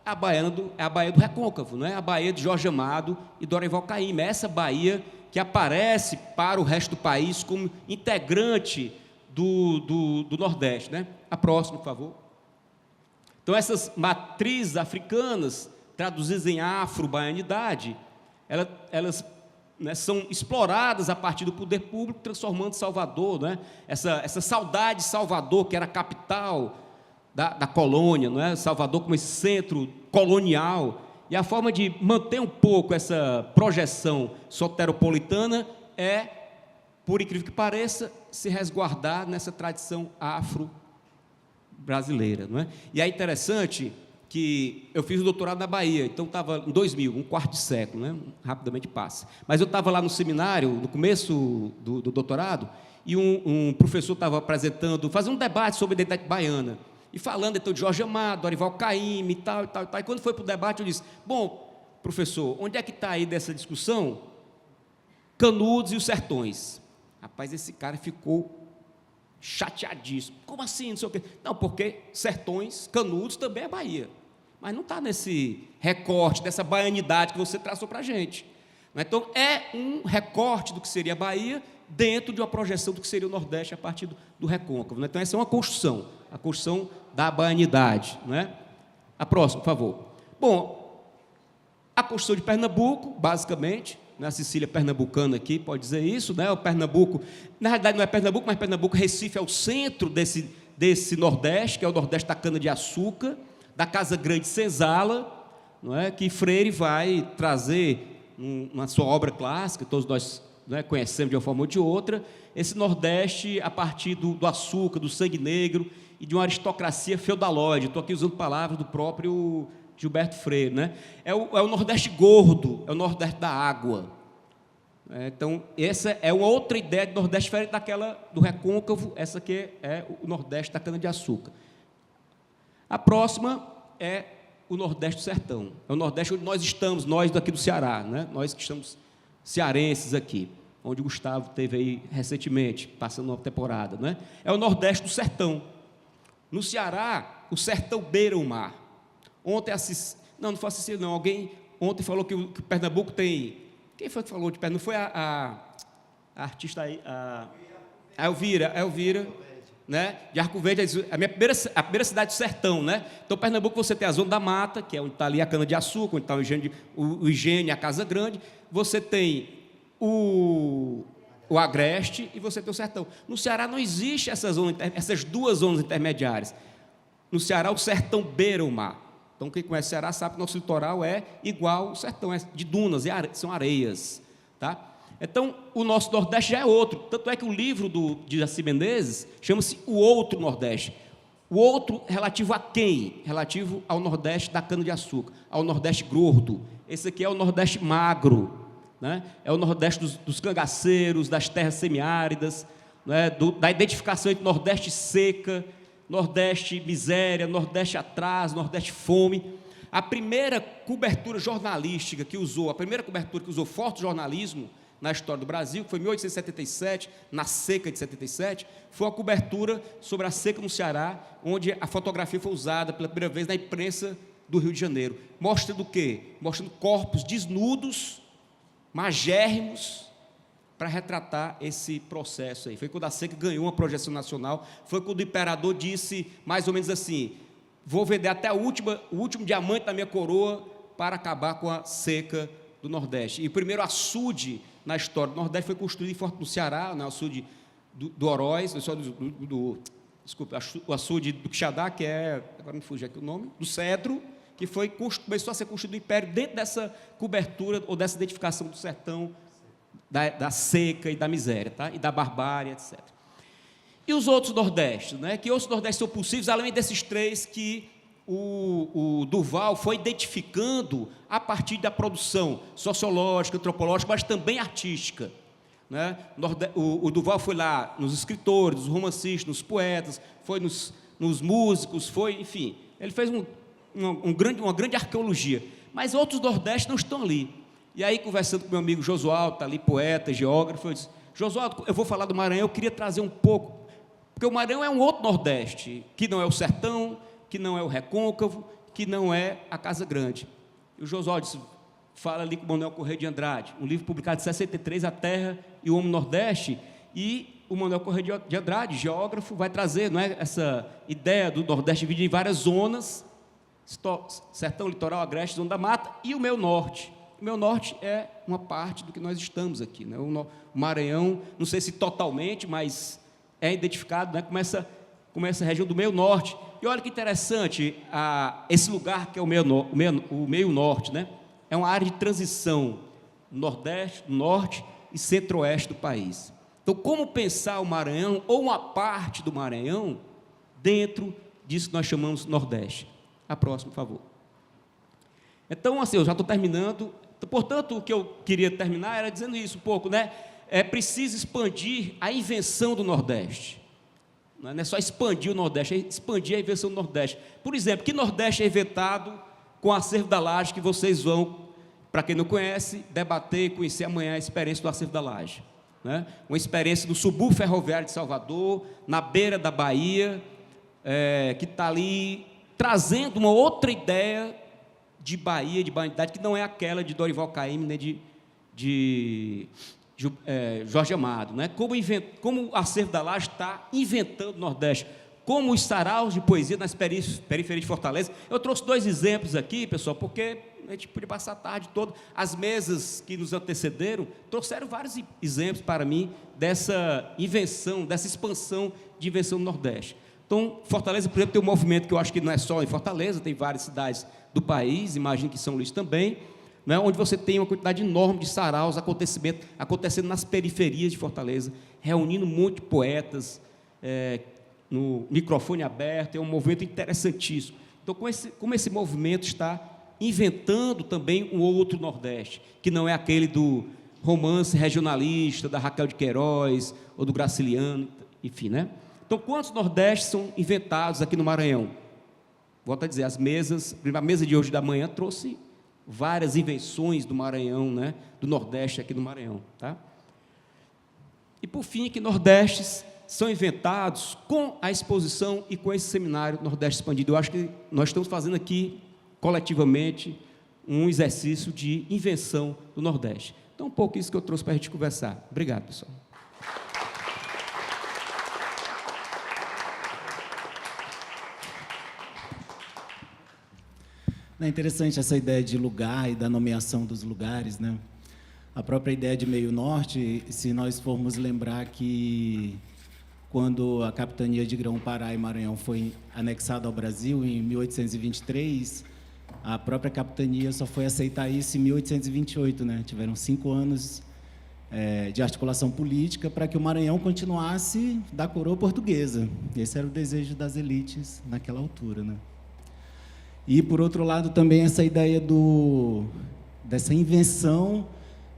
S9: É a Bahia do Recôncavo, não é? A Bahia de Jorge Amado e Dorival Caymmi. É essa Bahia que aparece para o resto do país como integrante do Nordeste. Né? A próxima, por favor. Então, essas matrizes africanas, traduzidas em afro-baianidade, elas né, são exploradas a partir do poder público, transformando Salvador, né? Essa saudade de Salvador, que era a capital da colônia, não é? Salvador como esse centro colonial, e a forma de manter um pouco essa projeção soteropolitana é, por incrível que pareça, se resguardar nessa tradição brasileira, não é? E é interessante que eu fiz o doutorado na Bahia, então estava em 2000, um quarto de século, né? Rapidamente passa. Mas eu estava lá no seminário, no começo do doutorado, e um professor estava apresentando, fazendo um debate sobre a identidade baiana, e falando então de Jorge Amado, Dorival Caymmi e tal, e tal, e tal. E quando foi para o debate, eu disse: bom, professor, onde é que está aí dessa discussão? Canudos e os sertões. Rapaz, esse cara ficou chateadíssimo. Como assim? Não sei o quê. Não, porque sertões, Canudos também é Bahia. Mas não está nesse recorte, dessa baianidade que você traçou para a gente. Então, é um recorte do que seria a Bahia dentro de uma projeção do que seria o Nordeste a partir do recôncavo. Então, essa é uma construção, a construção da baianidade. Não é? A próxima, por favor. Bom, a construção de Pernambuco, basicamente, a Sicília pernambucana aqui pode dizer isso, né? O Pernambuco, na realidade não é Pernambuco, mas Pernambuco, Recife é o centro desse Nordeste, que é o Nordeste da cana-de-açúcar, da Casa Grande Senzala, não é? Que Freire vai trazer na sua obra clássica, todos nós, né, conhecemos de uma forma ou de outra, esse Nordeste a partir do açúcar, do sangue negro e de uma aristocracia feudalóide. Estou aqui usando palavras do próprio Gilberto Freire, né? É o Nordeste gordo, é o Nordeste da água. Então, essa é uma outra ideia de Nordeste diferente daquela do recôncavo, essa aqui é o Nordeste da cana-de-açúcar. A próxima é o Nordeste do Sertão. É o Nordeste onde nós estamos, nós daqui do Ceará, né? Nós que estamos cearenses aqui, onde o Gustavo esteve aí recentemente, passando uma temporada, né? É o Nordeste do Sertão. No Ceará, o sertão beira o mar. Ontem não foi a Cecília, não. Alguém ontem falou que o Pernambuco tem... Quem foi que falou de Pernambuco? Foi a artista aí, a Elvira, né? De Arco Verde, a primeira cidade do sertão, né? Então, Pernambuco, você tem a Zona da Mata, que é onde está ali a cana-de-açúcar, onde está o engenho, a Casa Grande. Você tem o Agreste e você tem o sertão. No Ceará não existe essas duas zonas intermediárias. No Ceará, o sertão beira o mar. Então, quem conhece o Ceará sabe que nosso litoral é igual ao sertão, é de dunas, são areias. Tá? Então, o nosso Nordeste já é outro. Tanto é que o livro de Jaci Menezes chama-se O Outro Nordeste. O outro relativo a quem? Relativo ao Nordeste da cana-de-açúcar, ao Nordeste gordo. Esse aqui é o Nordeste magro, né? É o Nordeste dos cangaceiros, das terras semiáridas, né? Da identificação entre Nordeste seca, Nordeste miséria, Nordeste atraso, Nordeste fome. A primeira cobertura jornalística que usou, forte jornalismo na história do Brasil, que foi em 1877, na seca de 77, foi a cobertura sobre a seca no Ceará, onde a fotografia foi usada pela primeira vez na imprensa do Rio de Janeiro. Mostrando o quê? Mostrando corpos desnudos, magérrimos, para retratar esse processo aí. Foi quando a seca ganhou uma projeção nacional, foi quando o imperador disse, mais ou menos assim, vou vender até o último diamante da minha coroa para acabar com a seca do Nordeste. E o primeiro açude na história do Nordeste foi construído em Forte do Ceará, né, o açude do Oroz, o açude do Quixadá, que é, agora me fugiu aqui o nome, do Cedro, que começou a ser construído o Império dentro dessa cobertura ou dessa identificação do sertão, da seca e da miséria, tá? E da barbárie, etc. E os outros Nordestes, né? Que outros Nordestes são possíveis, além desses três que o Duval foi identificando a partir da produção sociológica, antropológica, mas também artística, né? O Duval foi lá nos escritores, nos romancistas, nos poetas, foi nos músicos, enfim, ele fez uma grande arqueologia, mas outros Nordestes não estão ali. E aí, conversando com meu amigo Josualdo, está ali, poeta, geógrafo, eu disse, Josualdo, eu vou falar do Maranhão, eu queria trazer um pouco, porque o Maranhão é um outro Nordeste, que não é o sertão, que não é o recôncavo, que não é a Casa Grande. E o Josualdo disse, fala ali com o Manuel Correia de Andrade, um livro publicado em 63, A Terra e o Homem Nordeste, e o Manuel Correia de Andrade, geógrafo, vai trazer, não é, essa ideia do Nordeste dividido em várias zonas, sertão, litoral, agreste, zona da mata, e o meio norte. O meio norte é uma parte do que nós estamos aqui, né? O Maranhão, não sei se totalmente, mas é identificado, né, como essa região do meio norte. E olha que interessante, esse lugar que é o meio norte, né, é uma área de transição nordeste, norte e centro-oeste do país. Então, como pensar o Maranhão, ou uma parte do Maranhão, dentro disso que nós chamamos Nordeste. A próxima, por favor. Então, assim, eu já estou terminando. Portanto, o que eu queria terminar era dizendo isso um pouco, né? É preciso expandir a invenção do Nordeste. Não é só expandir o Nordeste, é expandir a invenção do Nordeste. Por exemplo, que Nordeste é inventado com o Acervo da Laje, que vocês vão, para quem não conhece, debater e conhecer amanhã a experiência do Acervo da Laje. Né? Uma experiência do subúrbio ferroviário de Salvador, na beira da Bahia, que está ali trazendo uma outra ideia de Bahia, de baianidade, que não é aquela de Dorival Caymmi, nem de Jorge Amado, né? Como o Acervo da Laje está inventando o Nordeste, como os saraus de poesia nas periferias de Fortaleza. Eu trouxe 2 exemplos aqui, pessoal, porque a gente podia passar a tarde toda. As mesas que nos antecederam trouxeram vários exemplos para mim dessa invenção, dessa expansão de invenção do Nordeste. Então, Fortaleza, por exemplo, tem um movimento que eu acho que não é só em Fortaleza, tem várias cidades do país, imagino que São Luís também, né, onde você tem uma quantidade enorme de saraus acontecendo nas periferias de Fortaleza, reunindo um monte de poetas, no microfone aberto. É um movimento interessantíssimo. Então, como esse movimento está inventando também um outro Nordeste, que não é aquele do romance regionalista, da Raquel de Queiroz, ou do Graciliano, enfim, né? Então, quantos Nordestes são inventados aqui no Maranhão? Volto a dizer, a mesa de hoje da manhã trouxe várias invenções do Maranhão, né? Do Nordeste aqui no Maranhão, tá? E, por fim, que Nordestes são inventados com a exposição e com esse seminário Nordeste Expandido. Eu acho que nós estamos fazendo aqui, coletivamente, um exercício de invenção do Nordeste. Então, um pouco isso que eu trouxe para a gente conversar. Obrigado, pessoal.
S10: É interessante essa ideia de lugar e da nomeação dos lugares, né? A própria ideia de Meio Norte, se nós formos lembrar que quando a capitania de Grão-Pará e Maranhão foi anexada ao Brasil em 1823, a própria capitania só foi aceitar isso em 1828, né? Tiveram 5 anos de articulação política para que o Maranhão continuasse da coroa portuguesa. Esse era o desejo das elites naquela altura, né? E, por outro lado, também essa ideia dessa invenção,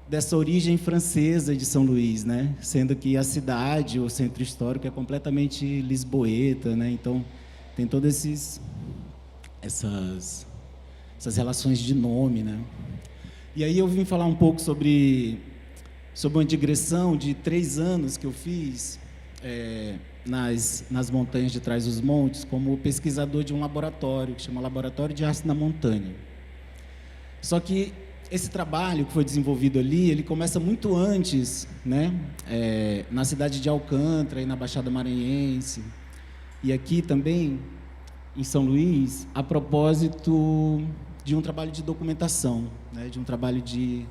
S10: dessa origem francesa de São Luís, né? Sendo que a cidade, o centro histórico, é completamente lisboeta, né? Então, tem todas essas relações de nome, né? E aí eu vim falar um pouco sobre uma digressão de 3 anos que eu fiz nas montanhas de Trás-os-Montes, como pesquisador de um laboratório, que chama Laboratório de Arte na Montanha. Só que esse trabalho que foi desenvolvido ali, ele começa muito antes, né? Na cidade de Alcântara e na Baixada Maranhense, e aqui também, em São Luís, a propósito de um trabalho de documentação, né? De um trabalho de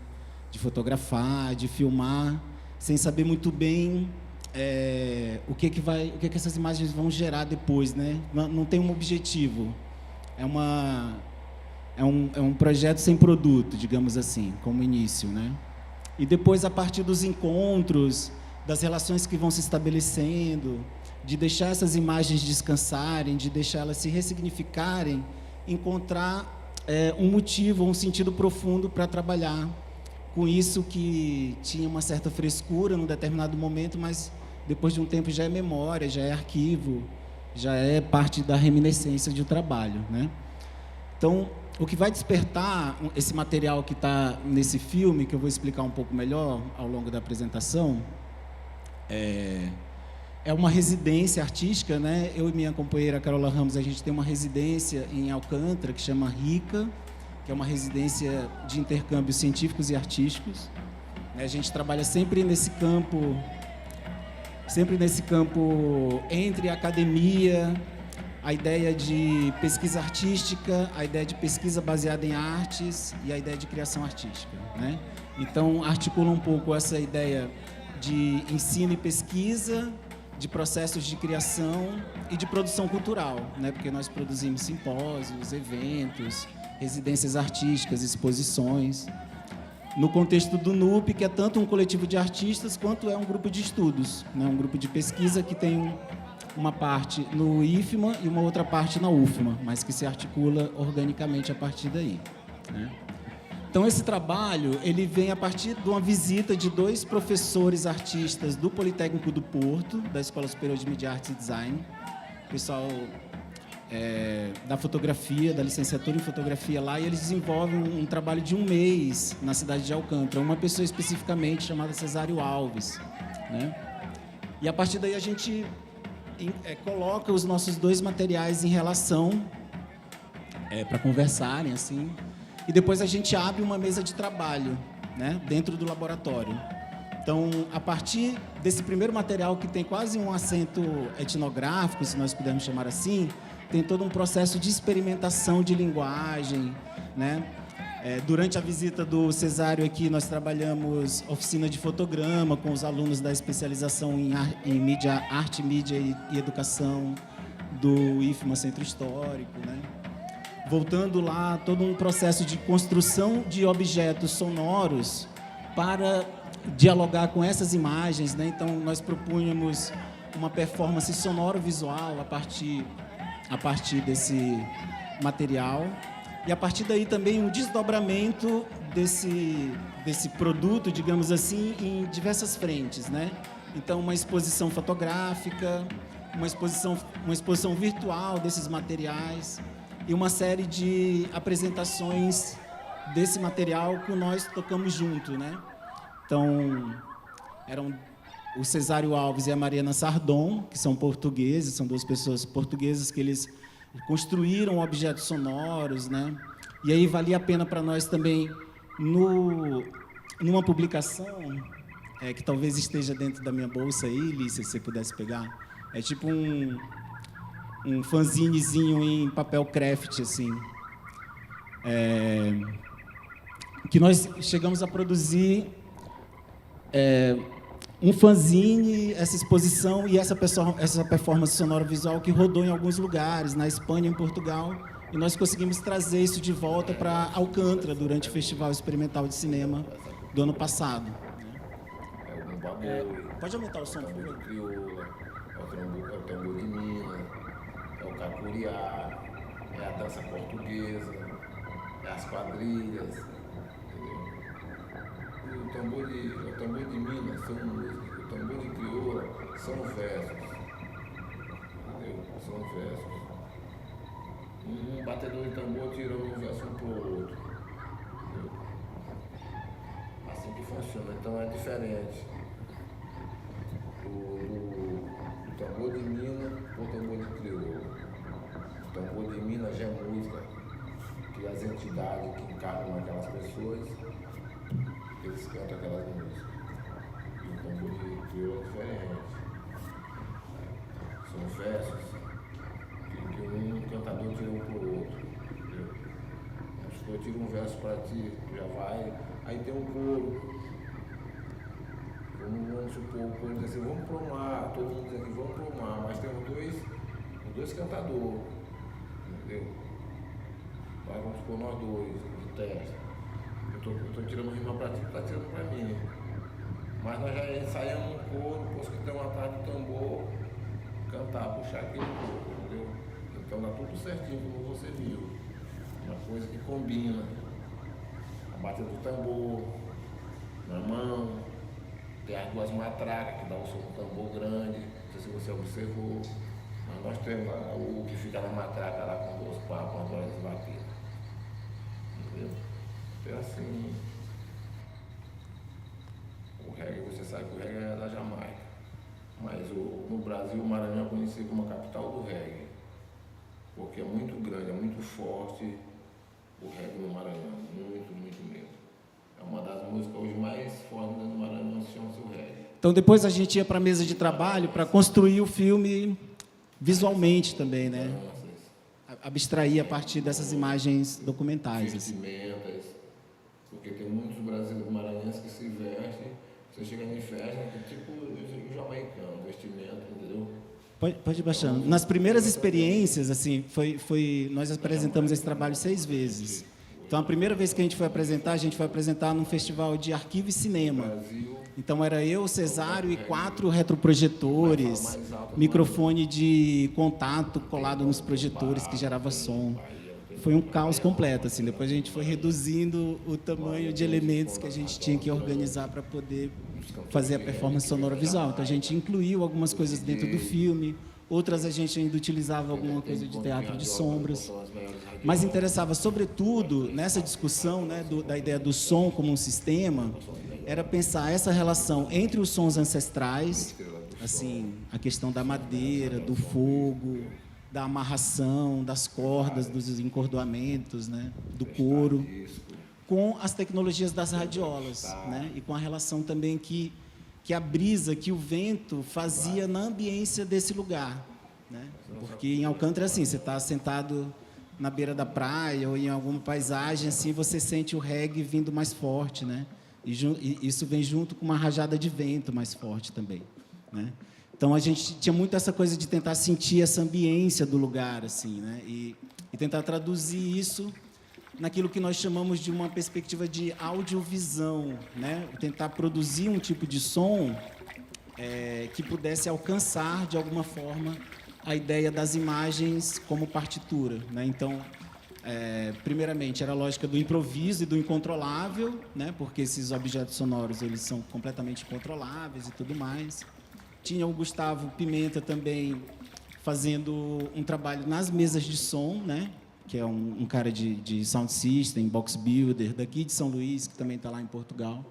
S10: fotografar, de filmar, sem saber muito bem o que essas imagens vão gerar depois, né? Não tem um objetivo. É um projeto sem produto, digamos assim, como início, né? E depois, a partir dos encontros, das relações que vão se estabelecendo, de deixar essas imagens descansarem, de deixar elas se ressignificarem, encontrar um motivo, um sentido profundo para trabalhar com isso que tinha uma certa frescura num determinado momento, mas depois de um tempo já é memória, já é arquivo, já é parte da reminiscência de trabalho, né? Então, o que vai despertar esse material que está nesse filme, que eu vou explicar um pouco melhor ao longo da apresentação, é uma residência artística, né? Eu e minha companheira Carola Ramos, a gente tem uma residência em Alcântara que chama RICA, que é uma residência de intercâmbios científicos e artísticos. A gente trabalha sempre nesse campo entre a academia, a ideia de pesquisa artística, a ideia de pesquisa baseada em artes e a ideia de criação artística, né? Então, articula um pouco essa ideia de ensino e pesquisa, de processos de criação e de produção cultural, né? Porque nós produzimos simpósios, eventos, residências artísticas, exposições, no contexto do NUP, que é tanto um coletivo de artistas quanto é um grupo de estudos, né? Um grupo de pesquisa que tem uma parte no IFMA e uma outra parte na UFMA, mas que se articula organicamente a partir daí, né? Então, esse trabalho ele vem a partir de uma visita de 2 professores artistas do Politécnico do Porto, da Escola Superior de Mídia, Artes e Design, pessoal da fotografia, da licenciatura em fotografia lá, e eles desenvolvem um trabalho de 1 mês na cidade de Alcântara, uma pessoa especificamente chamada Cesário Alves, né? E a partir daí a gente coloca os nossos 2 materiais em relação para conversarem, assim, e depois a gente abre uma mesa de trabalho, né, dentro do laboratório. Então, a partir desse primeiro material, que tem quase um acento etnográfico, se nós pudermos chamar assim, tem todo um processo de experimentação de linguagem, né? Durante a visita do Cesário aqui, nós trabalhamos oficina de fotograma com os alunos da especialização em mídia, arte, mídia e educação do IFMA Centro Histórico, né? Voltando lá, todo um processo de construção de objetos sonoros para dialogar com essas imagens, né? Então, nós propunhamos uma performance sonoro-visual a partir desse material. E, a partir daí, também um desdobramento desse produto, digamos assim, em diversas frentes, né? Então, uma exposição fotográfica, uma exposição virtual desses materiais e uma série de apresentações desse material que nós tocamos junto, né? Então, eram o Cesário Alves e a Mariana Sardon, que são portugueses, são 2 pessoas portuguesas que eles construíram objetos sonoros, né? E aí valia a pena para nós também, numa publicação, que talvez esteja dentro da minha bolsa aí, Lícia, se você pudesse pegar, é tipo um fanzinezinho em papel craft, assim, que nós chegamos a produzir um fanzine, essa exposição e essa performance sonoro-visual que rodou em alguns lugares, na Espanha, em Portugal, e nós conseguimos trazer isso de volta para Alcântara durante o Festival Experimental de Cinema do ano passado. Pode aumentar o som, por favor?
S11: É o tambor de Minas, é o cacuriá, é a dança portuguesa, é as quadrilhas, entendeu? O tambor de Minas são músicas, o tambor de crioula são versos, entendeu? São versos. Um batedor de tambor tirando um verso pro outro, entendeu? Assim que funciona, então é diferente. O tambor de Minas ou o tambor de crioula. O tambor de Minas já é música, que as entidades que encarnam aquelas pessoas, eles cantam aquelas músicas. E o tambor de crioula é diferente. São versos que um cantador tira um pro outro. Entendeu? Eu tiro um verso para ti, já vai, aí tem um coro. Vamos supor, o povo diz assim, vamos pro mar, todo mundo diz aqui, vamos pro mar, mas tem os dois cantadores, entendeu? Mas vamos supor nós 2, de teste. Eu tô tirando rima pra ti, tu tá tirando pra mim. Mas nós já ensaiamos um coro, depois que tem uma tarde de tambor, cantar, puxar aquele coro, entendeu? Então dá tudo certinho, como você viu. Uma coisa que combina. A batida do tambor, na mão. Tem as 2 matracas que dá o som do tambor grande, não sei se você observou. Mas nós temos lá o que fica na matraca lá com 2 pau, com as 2 batidas. Entendeu? Então assim. O reggae, você sabe que o reggae é da Jamaica. Mas no Brasil o Maranhão é conhecido como a capital do reggae. Porque é muito grande, é muito forte o reggae no Maranhão. Muito, muito mesmo. É uma das músicas hoje mais fortes do Maranhão, se chama Seu Reggae.
S10: Então, depois a gente ia para a mesa de trabalho para construir o filme visualmente também, né? Abstrair a partir dessas imagens documentais.
S11: Vestimentas, porque tem muitos brasileiros maranhenses que se vestem, você chega em festa, que tipo um jamaicano, vestimento, entendeu?
S10: Pode ir baixando. Nas primeiras experiências, assim, nós apresentamos esse trabalho 6 vezes. Então, a primeira vez que a gente foi apresentar num festival de arquivo e cinema. Então, era eu, o Cesário e 4 retroprojetores, microfone de contato colado nos projetores que gerava som. Foi um caos completo, assim. Depois a gente foi reduzindo o tamanho de elementos que a gente tinha que organizar para poder fazer a performance sonora visual. Então, a gente incluiu algumas coisas dentro do filme, outras a gente ainda utilizava alguma coisa de teatro de sombras. Mas interessava, sobretudo, nessa discussão, né, da ideia do som como um sistema, era pensar essa relação entre os sons ancestrais, assim, a questão da madeira, do fogo, da amarração, das cordas, dos encordoamentos, né, do couro, com as tecnologias das radiolas, né, e com a relação também que a brisa, que o vento fazia na ambiência desse lugar, né? Porque em Alcântara, assim, você está sentado na beira da praia ou em alguma paisagem, assim, você sente o reggae vindo mais forte, né? E isso vem junto com uma rajada de vento mais forte também, né? Então, a gente tinha muito essa coisa de tentar sentir essa ambiência do lugar, assim, né? E tentar traduzir isso naquilo que nós chamamos de uma perspectiva de audiovisão, né? Tentar produzir um tipo de som que pudesse alcançar, de alguma forma, a ideia das imagens como partitura, né? Então, primeiramente, era a lógica do improviso e do incontrolável, né? Porque esses objetos sonoros eles são completamente controláveis e tudo mais. Tinha o Gustavo Pimenta também fazendo um trabalho nas mesas de som, né? Que é um cara de sound system, box builder, daqui de São Luís, que também está lá em Portugal.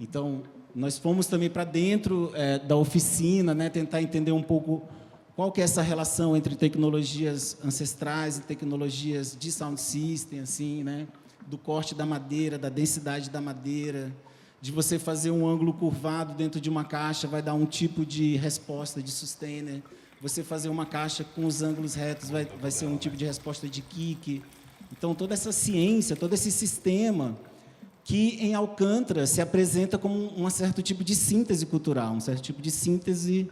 S10: Então, nós fomos também para dentro da oficina, né, tentar entender um pouco qual que é essa relação entre tecnologias ancestrais e tecnologias de sound system, assim, né, do corte da madeira, da densidade da madeira, de você fazer um ângulo curvado dentro de uma caixa, vai dar um tipo de resposta de sustainer. Você fazer uma caixa com os ângulos retos vai ser um tipo de resposta de kick. Então, toda essa ciência, todo esse sistema que, em Alcântara, se apresenta como um certo tipo de síntese cultural, um certo tipo de síntese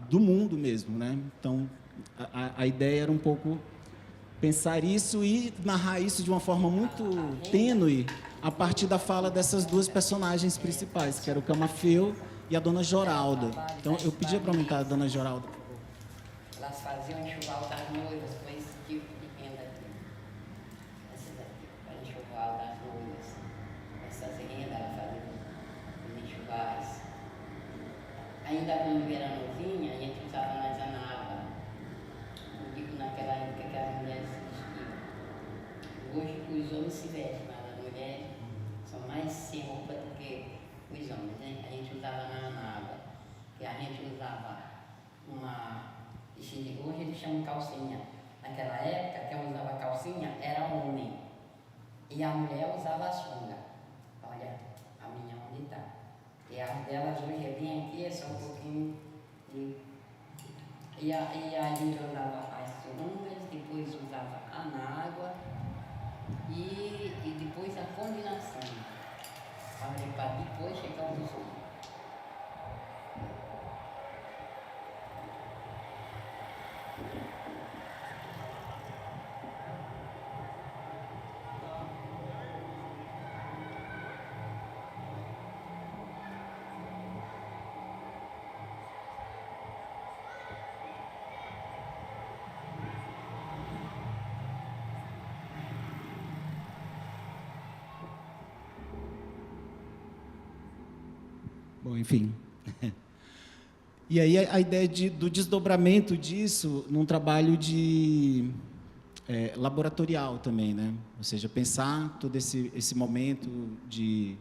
S10: do mundo mesmo, né? Então, a ideia era um pouco pensar isso e narrar isso de uma forma muito tênue a partir da fala dessas duas personagens principais, que era o Camafeu e a Dona Joralda. Então, eu pedia para aumentar a Dona Joralda, por favor.
S12: Elas faziam enxoval das noivas com esse tipo de renda aqui. Essas aqui, para enxoval das noivas. Essas rendas elas faziam os enxovais. Ainda quando era novinha, a gente usava nas anabas. Eu digo naquela época que as mulheres se vestiam. Hoje os homens se vestem, mas as mulheres são mais sem roupa do que os homens, né? A gente usava na anaba, que a gente usava hoje eles chamam calcinha. Naquela época, quem usava calcinha era homem. E a mulher usava a sunga. Olha, a minha onde está. E as delas hoje é bem aqui, é só um pouquinho de... E a gente usava as sungas, depois usava a nágua e depois a combinação. Para depois chegar ao som.
S10: Bom, enfim. E aí a ideia do desdobramento disso num trabalho laboratorial também, né? Ou seja, pensar todo esse momento de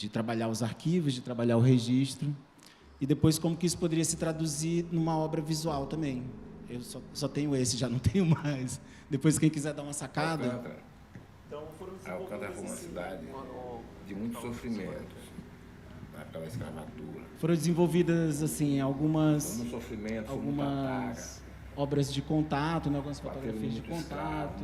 S10: trabalhar os arquivos, de trabalhar o registro, e depois como que isso poderia se traduzir numa obra visual também. Eu só tenho esse, já não tenho mais. Depois, quem quiser dar uma sacada...
S11: Alcântara foi uma cidade de muitos sofrimentos. Pela escravatura.
S10: Foram desenvolvidas assim algumas obras de contato, né, algumas fotografias de contato,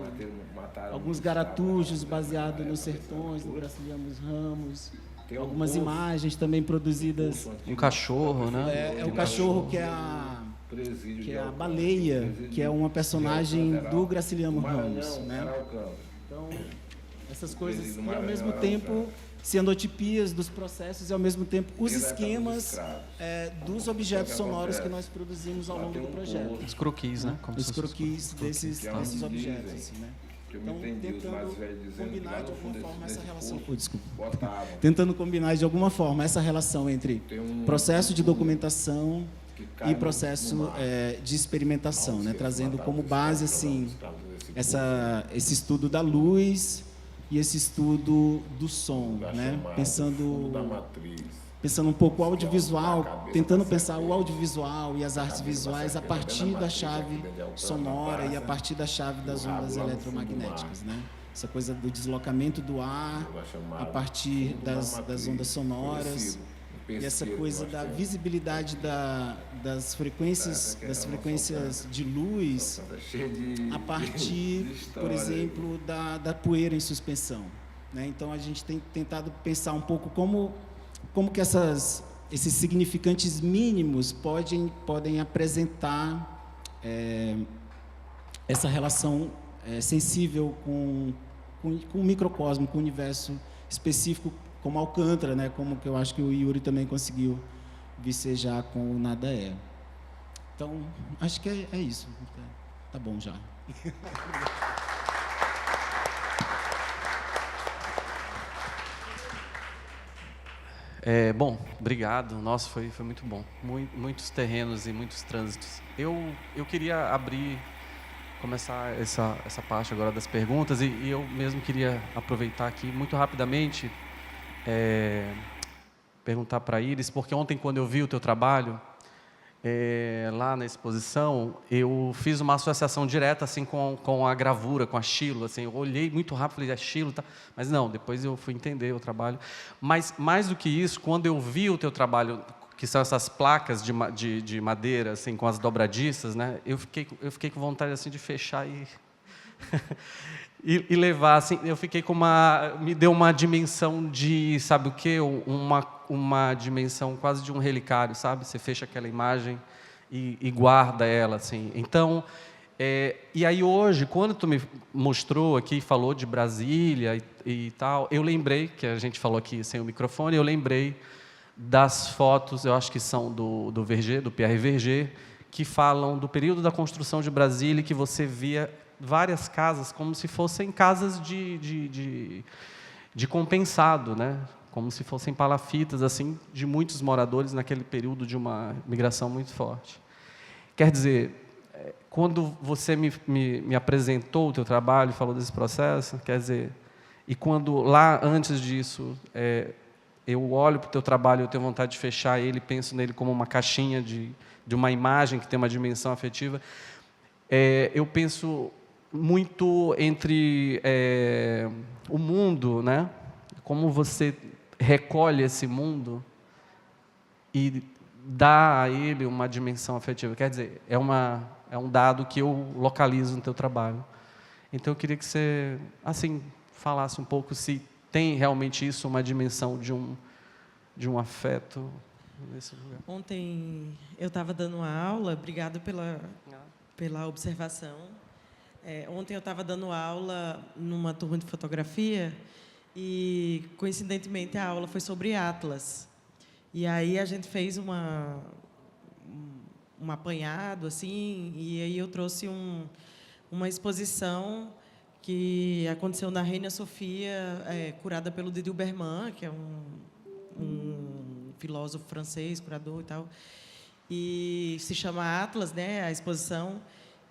S10: alguns garatujos baseados nos sertões do Graciliano Ramos, algumas imagens também produzidas.
S2: Um cachorro, né?
S10: O cachorro que é a
S11: Presídio
S10: que
S11: de
S10: é a
S11: Alcântara,
S10: Baleia,
S11: presídio
S10: que é uma
S11: de
S10: personagem
S11: Alcântara,
S10: do Graciliano
S11: Maranhão,
S10: Ramos, né?
S11: era Alcântara.
S10: Então, essas coisas,
S11: presídio do
S10: e ao
S11: Maranhão
S10: mesmo
S11: era
S10: tempo
S11: Alcântara.
S10: cianotipias dos processos e ao mesmo tempo os
S11: Desde a época dos
S10: esquemas
S11: escravos.
S10: dos objetos
S11: que
S10: sonoros
S11: acontece?
S10: que nós produzimos ao
S11: Lá
S10: longo
S11: tem
S10: do
S11: um
S10: projeto.
S11: poço.
S2: Os croquis, né? Como
S10: Os
S2: se fosse
S10: croquis desses
S11: que é onde
S10: desses objetos,
S11: dizem,
S10: assim, né?
S11: que eu me entendi, os mais velhos dizendo que
S10: combinar
S11: lá
S10: de
S11: no
S10: alguma
S11: fundo
S10: forma
S11: desse
S10: essa relação.
S11: poço,
S10: Desculpa.
S11: botavam.
S10: Tentando combinar de alguma forma essa relação entre
S11: Tem um
S10: processo de documentação
S11: que cai
S10: e
S11: no
S10: processo
S11: mar.
S10: de experimentação, né?
S11: Onde
S10: Trazendo
S11: matavam
S10: como
S11: os
S10: base
S11: escravos,
S10: assim
S11: jogavam os escravos nesse
S10: esse estudo da luz e esse estudo do som,
S11: lugar
S10: né?
S11: chamado Fundo da
S10: Pensando
S11: Matriz.
S10: um pouco o
S11: Da
S10: audiovisual,
S11: cabeça
S10: tentando
S11: da
S10: pensar o
S11: serpente.
S10: audiovisual e as artes
S11: cabeça da
S10: visuais a
S11: serpente,
S10: partir
S11: bem na
S10: da
S11: matriz
S10: chave
S11: aqui dentro de Alcântara,
S10: sonora e a
S11: praça,
S10: partir da chave das
S11: e o rabo
S10: ondas
S11: lá no fundo do
S10: eletromagnéticas,
S11: mar.
S10: né? Essa coisa do deslocamento do ar
S11: Lugar chamado
S10: a partir
S11: Fundo da
S10: das
S11: Matriz,
S10: ondas sonoras
S11: conhecido, um
S10: e essa
S11: pesqueiro
S10: coisa
S11: que
S10: da
S11: nós temos.
S10: visibilidade das frequências
S11: Essa que é a nossa
S10: de luz
S11: Alcântara, cheio de-
S10: a partir,
S11: de
S10: por
S11: história.
S10: exemplo, da poeira em suspensão, né? Então a gente tem tentado pensar um pouco como que esses significantes mínimos podem apresentar essa relação sensível com o microcosmo, com o universo específico, como Alcântara, né? Como que eu acho que o Yuri também conseguiu vicejar com o Nada É. Então, acho que é isso. Tá bom já.
S2: Bom, obrigado. Nossa, foi muito bom. Muitos terrenos e muitos trânsitos. Eu queria começar essa parte agora das perguntas e eu mesmo queria aproveitar aqui muito rapidamente perguntar para a Iris, porque ontem quando eu vi o teu trabalho lá na exposição, eu fiz uma associação direta assim com a gravura, com a Chilo, assim, eu olhei muito rápido, falei, é Chilo, tá? Mas não, depois eu fui entender o trabalho. Mas mais do que isso, quando eu vi o teu trabalho, que são essas placas de madeira, assim, com as dobradiças, né? Eu fiquei com vontade assim de fechar e levar, assim, eu fiquei me deu uma dimensão de, sabe o quê? Uma dimensão quase de um relicário, sabe? Você fecha aquela imagem e guarda ela, assim. Então, e aí hoje, quando tu me mostrou aqui, falou de Brasília e tal, eu lembrei, que a gente falou aqui sem o microfone, eu lembrei das fotos, eu acho que são do Verger, do Pierre Verger, que falam do período da construção de Brasília, que você via várias casas como se fossem casas de compensado, né? Como se fossem palafitas, assim, de muitos moradores naquele período de uma migração muito forte. Quer dizer, quando você me apresentou o teu trabalho, falou desse processo, quer dizer, e quando lá, antes disso, eu olho para o teu trabalho, eu tenho vontade de fechar ele, penso nele como uma caixinha de uma imagem que tem uma dimensão afetiva, eu penso muito entre o mundo, né? Como você recolhe esse mundo e dá a ele uma dimensão afetiva. Quer dizer, é um dado que eu localizo no teu trabalho. Então, eu queria que você, assim, falasse um pouco se tem realmente isso, uma dimensão de um afeto nesse lugar.
S4: Ontem eu estava dando uma aula, obrigado pela observação. Ontem eu estava dando aula numa turma de fotografia e, coincidentemente, a aula foi sobre Atlas. E aí a gente fez um apanhado, assim, e aí eu trouxe uma exposição que aconteceu na Reina Sofia, curada pelo Didi Berman, que é um filósofo francês, curador e tal, e se chama Atlas, né, a exposição,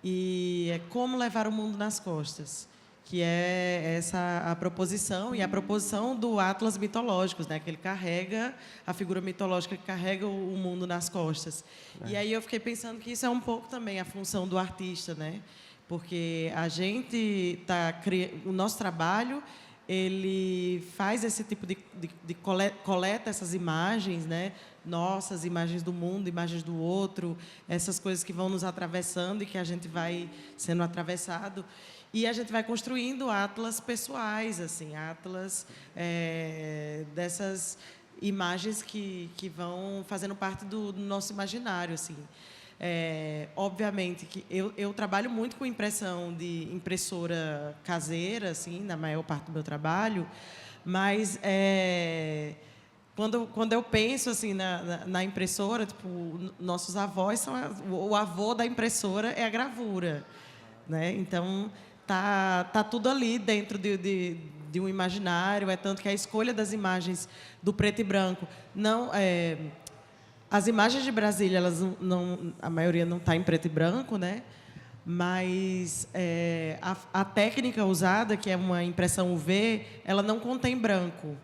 S4: e é Como Levar o Mundo nas Costas, que é essa a proposição, e a proposição do Atlas mitológicos, né, que ele carrega, a figura mitológica que carrega o mundo nas costas. E aí eu fiquei pensando que isso é um pouco também a função do artista, né, porque a gente o nosso trabalho, ele faz esse tipo de coleta essas imagens, né? Nossas imagens do mundo, imagens do outro, essas coisas que vão nos atravessando e que a gente vai sendo atravessado. E a gente vai construindo atlas pessoais, assim, atlas dessas imagens que vão fazendo parte do nosso imaginário, assim. Obviamente que eu trabalho muito com impressão de impressora caseira, assim, na maior parte do meu trabalho, mas quando eu penso assim na impressora, tipo, nossos avós são o avô da impressora é a gravura, né? Então tá tudo ali dentro de um imaginário, tanto que a escolha das imagens do preto e branco não as imagens de Brasília, elas a maioria não está em preto e branco, né? Mas a técnica usada, que é uma impressão UV, ela não contém branco.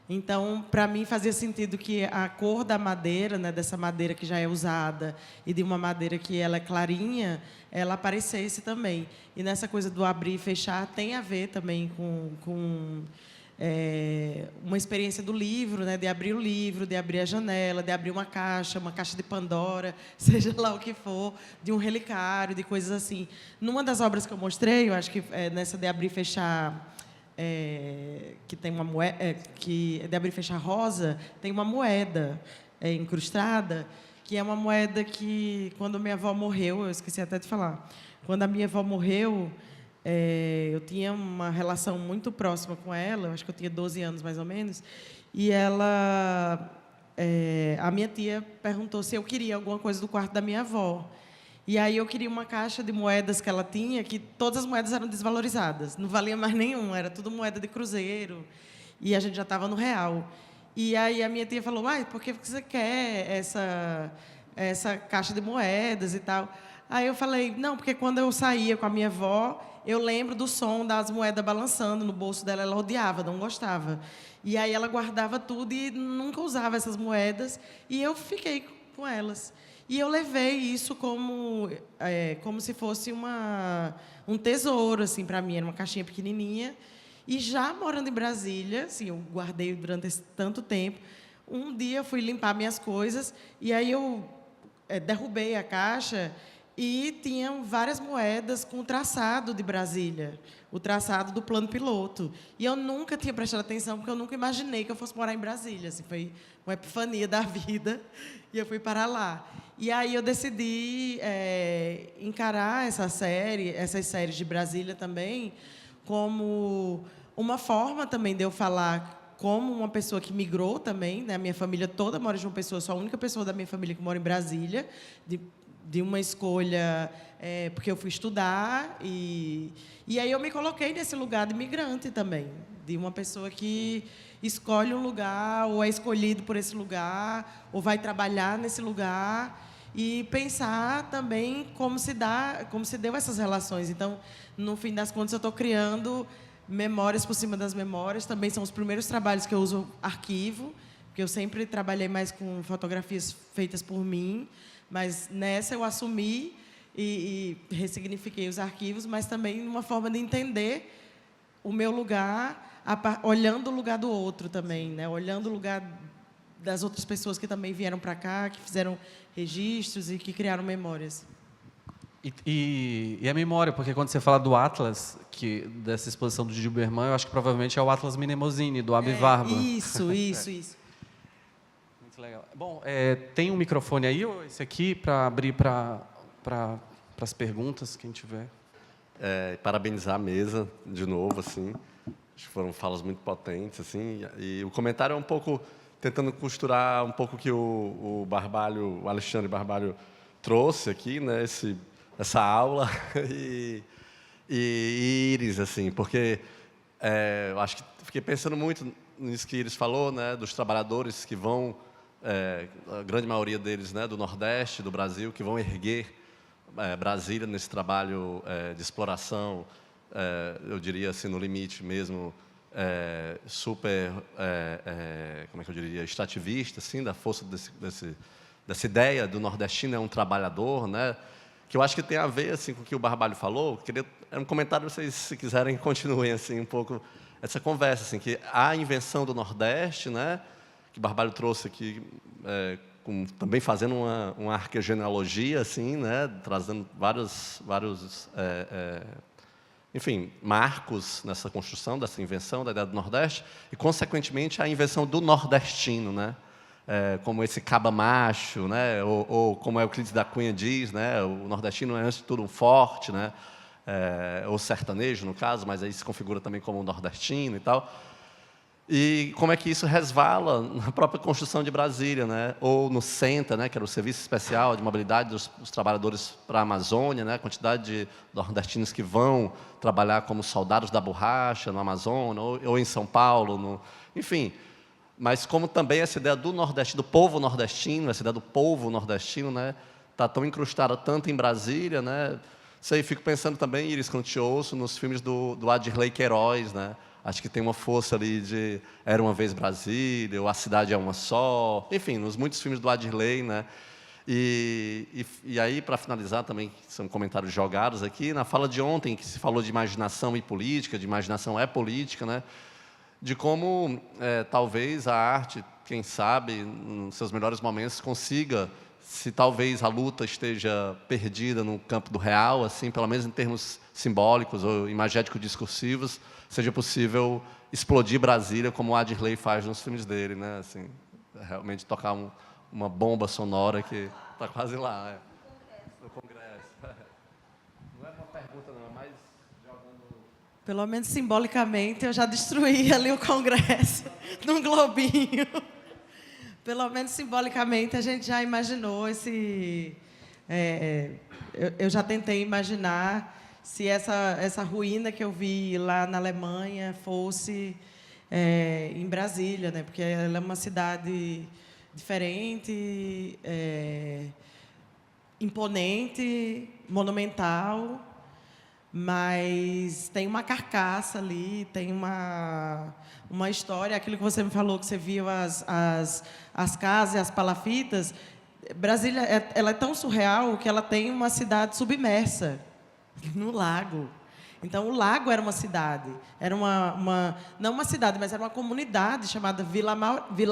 S4: Então, para mim, fazia sentido que a cor da madeira, né, dessa madeira que já é usada, e de uma madeira que ela é clarinha, ela aparecesse também. E nessa coisa do abrir e fechar, tem a ver também com uma experiência do livro, né, de abrir o livro, de abrir a janela, de abrir uma caixa de Pandora, seja lá o que for, de um relicário, de coisas assim. Numa das obras que eu mostrei, eu acho que nessa de abrir e fechar... que tem uma moeda, que de abrir e fechar rosa, tem uma moeda incrustada, que é uma moeda que, quando minha avó morreu, eu esqueci até de falar, quando a minha avó morreu, eu tinha uma relação muito próxima com ela, eu acho que eu tinha 12 anos mais ou menos, e ela, a minha tia perguntou se eu queria alguma coisa do quarto da minha avó. E aí eu queria uma caixa de moedas que ela tinha, que todas as moedas eram desvalorizadas, não valia mais nenhum, era tudo moeda de cruzeiro, e a gente já estava no real. E aí a minha tia falou, por que você quer essa caixa de moedas e tal? Aí eu falei, não, porque quando eu saía com a minha avó, eu lembro do som das moedas balançando no bolso dela, ela odiava, não gostava. E aí ela guardava tudo e nunca usava essas moedas, e eu fiquei com elas. E eu levei isso como se fosse um tesouro assim, para mim, era uma caixinha pequenininha. E já morando em Brasília, assim, eu guardei durante tanto tempo, um dia eu fui limpar minhas coisas, e aí eu derrubei a caixa e tinham várias moedas com o traçado de Brasília, o traçado do plano piloto. E eu nunca tinha prestado atenção, porque eu nunca imaginei que eu fosse morar em Brasília. Assim, foi uma epifania da vida, e eu fui para lá. E aí eu decidi encarar essas séries de Brasília também, como uma forma também de eu falar como uma pessoa que migrou também, né? A minha família toda mora em João Pessoa, sou a única pessoa da minha família que mora em Brasília, de uma escolha, porque eu fui estudar, e aí eu me coloquei nesse lugar de migrante também, de uma pessoa que escolhe um lugar, ou é escolhido por esse lugar, ou vai trabalhar nesse lugar, e pensar também como se deu essas relações. Então, no fim das contas, eu estou criando memórias por cima das memórias. Também são os primeiros trabalhos que eu uso arquivo, porque eu sempre trabalhei mais com fotografias feitas por mim, mas nessa eu assumi e ressignifiquei os arquivos, mas também uma forma de entender o meu lugar, olhando o lugar do outro também, né? Olhando o lugar das outras pessoas que também vieram para cá, que fizeram registros e que criaram memórias.
S2: E a memória, porque quando você fala do Atlas, dessa exposição do Gilberman, eu acho que provavelmente é o Atlas Mnemosine, do Abi Warburg.
S4: Isso.
S2: Muito legal. Bom, tem um microfone aí, ou esse aqui, para abrir para as perguntas, quem tiver.
S13: Parabenizar a mesa, de novo, assim. Acho que foram falas muito potentes, assim. E o comentário é um pouco tentando costurar um pouco o que o Alexandre Barbalho trouxe aqui, né? Essa aula e Iris, assim, porque eu acho que fiquei pensando muito nisso que Iris falou, né? Dos trabalhadores que vão, a grande maioria deles, né? Do Nordeste, do Brasil, que vão erguer Brasília nesse trabalho de exploração, eu diria assim, no limite mesmo, super, como é que eu diria, extrativista, assim, da força dessa ideia do nordestino é um trabalhador, né? Que eu acho que tem a ver assim, com o que o Barbalho falou. É um comentário, vocês, se quiserem, continuem assim, um pouco essa conversa, assim, que a invenção do Nordeste, né? Que o Barbalho trouxe aqui, também fazendo uma arquegenealogia, assim, né? Trazendo vários enfim, marcos nessa construção, dessa invenção da ideia do Nordeste, e, consequentemente, a invenção do nordestino, né? como esse caba macho, né? Ou como Euclides da Cunha diz, né? O nordestino é, antes de tudo, um forte, né? Ou sertanejo, no caso, mas aí se configura também como um nordestino e tal. E como é que isso resvala na própria construção de Brasília, né? Ou no SENTA, né? Que era o Serviço Especial de Mobilidade dos Trabalhadores para a Amazônia, né? A quantidade de nordestinos que vão trabalhar como soldados da borracha no Amazonas, ou em São Paulo, enfim. Mas como também essa ideia do nordestino, do povo nordestino, essa ideia do povo nordestino, né? Está tão incrustada tanto em Brasília, né? Isso aí, fico pensando também, Iris, quando te ouço, nos filmes do Adirley Queiroz, né? Acho que tem uma força ali de Era Uma Vez Brasília, ou A Cidade é Uma Só, enfim, nos muitos filmes do Adirley, né? E aí, para finalizar também, são comentários jogados aqui, na fala de ontem, que se falou de imaginação e política, de imaginação é política, né? De como, talvez, a arte, quem sabe, nos seus melhores momentos, consiga, se talvez a luta esteja perdida no campo do real, assim, pelo menos em termos simbólicos ou imagético-discursivos, seja possível explodir Brasília, como o Adirley faz nos filmes dele, né? Assim, realmente tocar uma bomba sonora que está quase lá, no Congresso. Não é uma pergunta, não, é mais jogando...
S4: Pelo menos simbolicamente, eu já destruí ali o Congresso num globinho. Pelo menos simbolicamente, a gente já imaginou esse... eu já tentei imaginar se essa ruína que eu vi lá na Alemanha fosse em Brasília, né? Porque ela é uma cidade diferente, imponente, monumental, mas tem uma carcaça ali, tem uma história, aquilo que você me falou, que você viu as casas e as palafitas. Brasília ela é tão surreal que ela tem uma cidade submersa no lago. Então, o lago era uma cidade. Era não uma cidade, mas era uma comunidade chamada Vila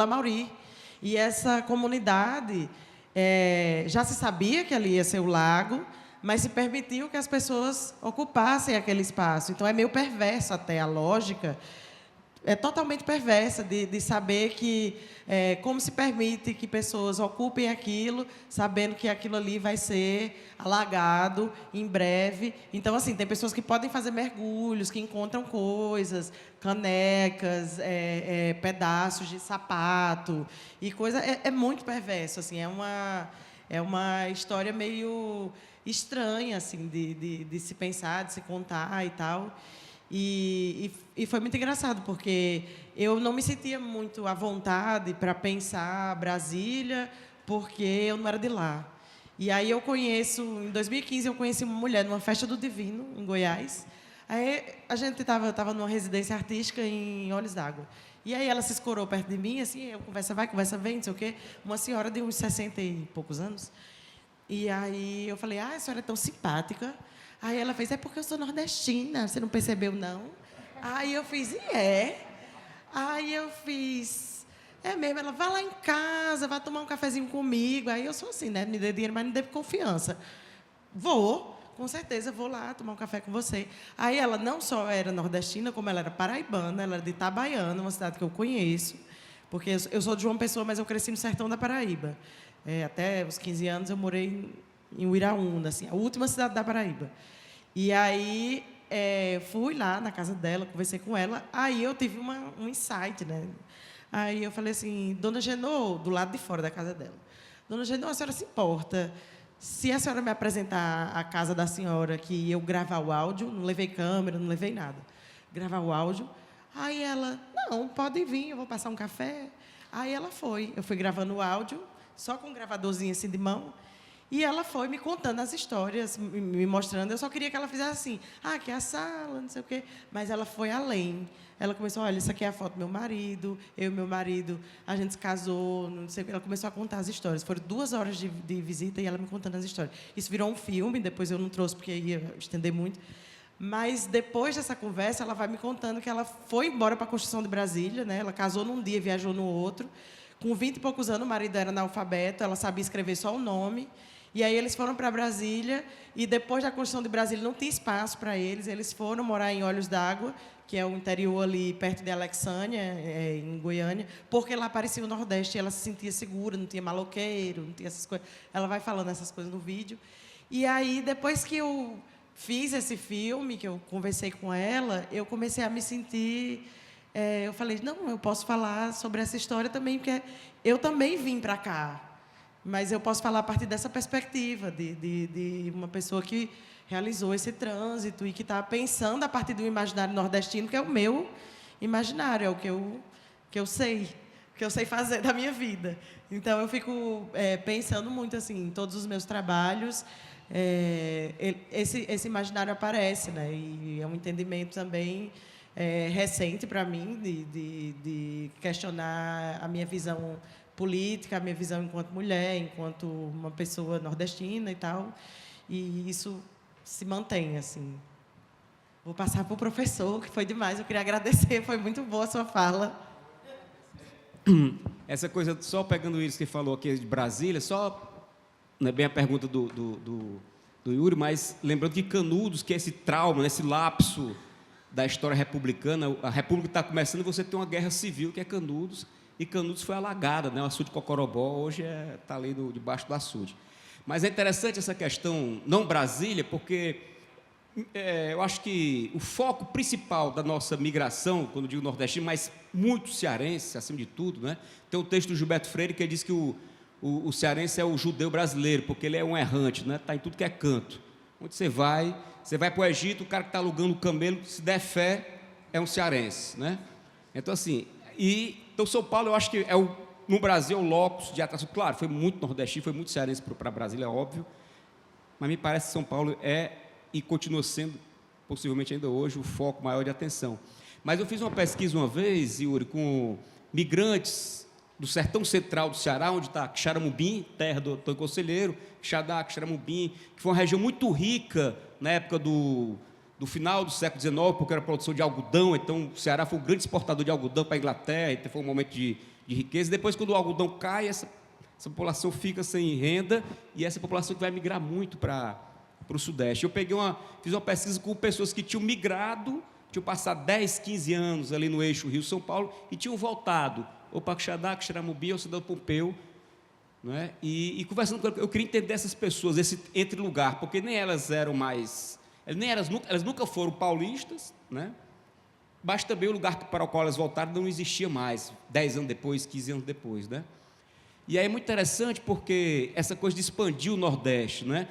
S4: Mauri. E essa comunidade, já se sabia que ali ia ser o lago, mas se permitiu que as pessoas ocupassem aquele espaço. Então, é meio perverso até a lógica. É totalmente perversa de saber que como se permite que pessoas ocupem aquilo, sabendo que aquilo ali vai ser alagado em breve. Então, assim, tem pessoas que podem fazer mergulhos, que encontram coisas, canecas, pedaços de sapato e coisa. É muito perverso, assim. É uma história meio estranha, assim, de se pensar, de se contar e tal. E foi muito engraçado, porque eu não me sentia muito à vontade para pensar Brasília, porque eu não era de lá. E aí em 2015, eu conheci uma mulher numa festa do Divino, em Goiás. Aí a gente estava numa residência artística em Olhos d'Água. E aí ela se escorou perto de mim, assim, eu conversa vai, conversa vem, não sei o quê. Uma senhora de uns 60 e poucos anos. E aí eu falei, a senhora é tão simpática. Aí ela fez, é porque eu sou nordestina, você não percebeu, não? Aí eu fiz, Aí eu fiz, é mesmo, ela vai lá em casa, vai tomar um cafezinho comigo. Aí eu sou assim, né? Me dê dinheiro, mas não dê confiança. Vou, com certeza, vou lá tomar um café com você. Aí ela não só era nordestina, como ela era paraibana, ela era de Itabaiana, uma cidade que eu conheço, porque eu sou de João Pessoa, mas eu cresci no sertão da Paraíba. Até os 15 anos eu morei em Uiraúna, assim, a última cidade da Paraíba. E aí fui lá na casa dela, conversei com ela, aí eu tive um insight, né? Aí eu falei assim, Dona Genô, do lado de fora da casa dela, Dona Genô, a senhora se importa se a senhora me apresentar a casa da senhora, que eu gravar o áudio, não levei câmera, não levei nada, gravar o áudio. Aí ela, não, pode vir, eu vou passar um café. Aí ela foi, eu fui gravando o áudio, só com um gravadorzinho assim de mão. E ela foi me contando as histórias, me mostrando. Eu só queria que ela fizesse assim, aqui é a sala, não sei o quê. Mas ela foi além. Ela começou, olha, isso aqui é a foto do meu marido, eu e meu marido, a gente se casou, não sei o quê. Ela começou a contar as histórias. Foram 2 horas de visita e ela me contando as histórias. Isso virou um filme, depois eu não trouxe porque ia estender muito. Mas, depois dessa conversa, ela vai me contando que ela foi embora para a construção de Brasília, né? Ela casou num dia, viajou no outro. Com 20 e poucos anos, o marido era analfabeto, ela sabia escrever só o nome. E aí eles foram para Brasília, e depois da construção de Brasília não tinha espaço para eles, eles foram morar em Olhos d'Água, que é o interior ali perto de Alexânia, em Goiânia, porque lá parecia o Nordeste e ela se sentia segura, não tinha maloqueiro, não tinha essas coisas. Ela vai falando essas coisas no vídeo. E aí, depois que eu fiz esse filme, que eu conversei com ela, eu comecei a me sentir... eu falei, não, eu posso falar sobre essa história também, porque eu também vim para cá. Mas eu posso falar a partir dessa perspectiva, de uma pessoa que realizou esse trânsito e que está pensando a partir do imaginário nordestino, que é o meu imaginário, é o que eu sei fazer da minha vida. Então, eu fico pensando muito assim, em todos os meus trabalhos, esse imaginário aparece, né? E é um entendimento também recente para mim, de questionar a minha visão política, a minha visão enquanto mulher, enquanto uma pessoa nordestina e tal. E isso se mantém, assim. Vou passar para o professor, que foi demais. Eu queria agradecer, foi muito boa a sua fala.
S9: Essa coisa, só pegando isso que falou aqui de Brasília, só, não é bem a pergunta do Yuri, mas lembrando que Canudos, que é esse trauma, esse lapso da história republicana, a República está começando e você tem uma guerra civil, que é Canudos, e Canudos foi alagada, né? O açude de Cocorobó hoje está ali debaixo do açude. Mas é interessante essa questão, não Brasília, porque eu acho que o foco principal da nossa migração, quando digo nordestino, mas muito cearense, acima de tudo, né? Tem um texto do Gilberto Freire que diz que o cearense é o judeu brasileiro, porque ele é um errante, né? Está em tudo que é canto. Onde você vai para o Egito, o cara que está alugando o camelo, se der fé, é um cearense, né? Então, assim, então São Paulo, eu acho que no Brasil, o locus de atração, claro, foi muito nordestino, foi muito cearense para Brasília, é óbvio, mas me parece que São Paulo e continua sendo, possivelmente ainda hoje, o foco maior de atenção. Mas eu fiz uma pesquisa uma vez, Yuri, com migrantes do sertão central do Ceará, onde está Xaramubim, terra do Antônio Conselheiro, Xadá, Xaramubim, que foi uma região muito rica na época do final do século XIX, porque era produção de algodão, então o Ceará foi um grande exportador de algodão para a Inglaterra, então foi um momento de riqueza. Depois, quando o algodão cai, essa população fica sem renda, e essa população que vai migrar muito para o Sudeste. Eu fiz uma pesquisa com pessoas que tinham migrado, tinham passado 10, 15 anos ali no eixo Rio-São Paulo, e tinham voltado, ou para Quixadá, Xaramubim, ou Cidade Pompeu, né? E conversando com ela, eu queria entender essas pessoas, esse entre-lugar, porque nem elas eram mais... Elas nunca foram paulistas, né? Mas também o lugar para o qual elas voltaram não existia mais, 10 anos depois, 15 anos depois, né? E aí é muito interessante porque essa coisa de expandir o Nordeste, né?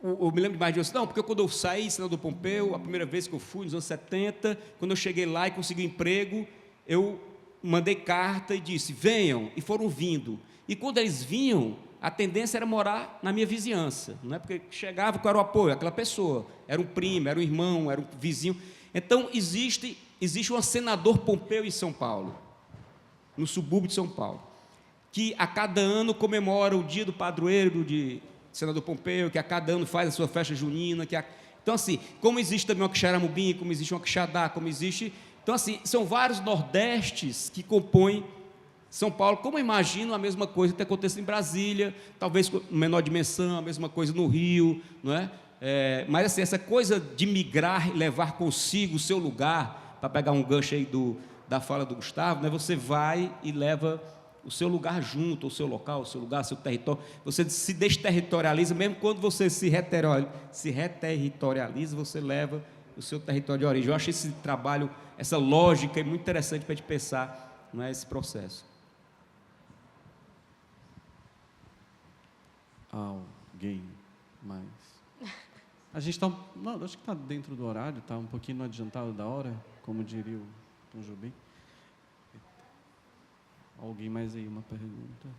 S9: Eu me lembro de mais de não, porque quando eu saí de Senador Pompeu, a primeira vez que eu fui, nos anos 70, quando eu cheguei lá e consegui um emprego, eu mandei carta e disse, venham, e foram vindo. E quando eles vinham, a tendência era morar na minha vizinhança, não é? Porque chegava, qual era o apoio? Aquela pessoa, era um primo, era um irmão, era um vizinho. Então, existe um senador Pompeu em São Paulo, no subúrbio de São Paulo, que a cada ano comemora o dia do padroeiro de senador Pompeu, que a cada ano faz a sua festa junina. Então, assim, como existe também uma Quixaramubim, como existe uma Quixadá, como existe... Então, assim, são vários nordestes que compõem São Paulo, como eu imagino a mesma coisa que acontece em Brasília, talvez com menor dimensão, a mesma coisa no Rio, não é? Mas assim, essa coisa de migrar e levar consigo o seu lugar, para pegar um gancho aí da fala do Gustavo, né? Você vai e leva o seu lugar junto, o seu local, o seu lugar, o seu território. Você se desterritorializa, mesmo quando você se reterritorializa, você leva o seu território de origem. Eu acho esse trabalho, essa lógica é muito interessante para a gente pensar, não é, esse processo.
S2: Alguém mais? A gente está... Não, acho que está dentro do horário, está um pouquinho adiantado da hora, como diria o Tom Jobim. Alguém mais aí, uma pergunta?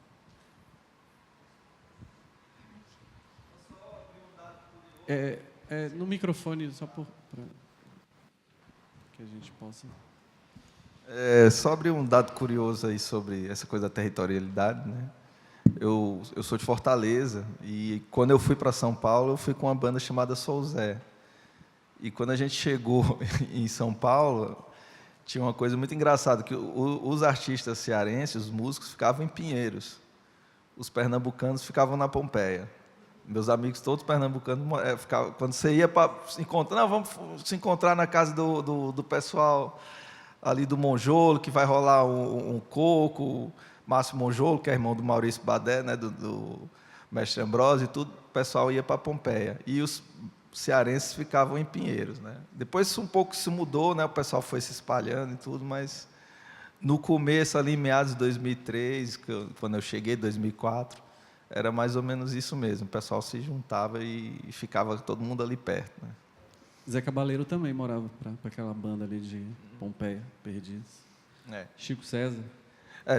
S2: No microfone, só para que a gente possa...
S14: Só abrir um dado curioso aí sobre essa coisa da territorialidade, né? Eu sou de Fortaleza e quando eu fui para São Paulo, eu fui com uma banda chamada Sou Zé. E quando a gente chegou em São Paulo, tinha uma coisa muito engraçada, que os artistas cearenses, os músicos, ficavam em Pinheiros. Os pernambucanos ficavam na Pompeia. Meus amigos todos pernambucanos, quando você ia para se encontrar, não, vamos se encontrar na casa do pessoal ali do Monjolo, que vai rolar um coco, Márcio Monjolo, que é irmão do Maurício Badé, né, do mestre Ambrosio e tudo, o pessoal ia para Pompeia. E os cearenses ficavam em Pinheiros, né? Depois um pouco se mudou, né, o pessoal foi se espalhando e tudo, mas no começo, ali em meados de 2003, quando eu cheguei, 2004, era mais ou menos isso mesmo. O pessoal se juntava e ficava todo mundo ali perto, né?
S2: Zé Cabaleiro também morava para aquela banda ali de Pompeia, Perdidos. Chico César.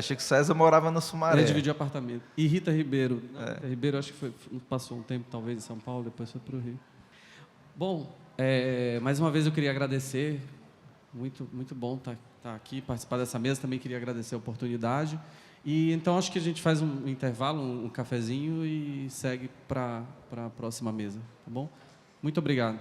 S14: Chico César morava no Sumaré.
S2: Ele dividiu apartamento. E Rita Ribeiro. Rita Ribeiro, acho que passou um tempo, talvez, em São Paulo, depois foi para o Rio. Bom, mais uma vez eu queria agradecer. Muito, muito bom estar aqui, participar dessa mesa. Também queria agradecer a oportunidade. E então acho que a gente faz um intervalo, um cafezinho e segue para a próxima mesa, tá bom? Muito obrigado.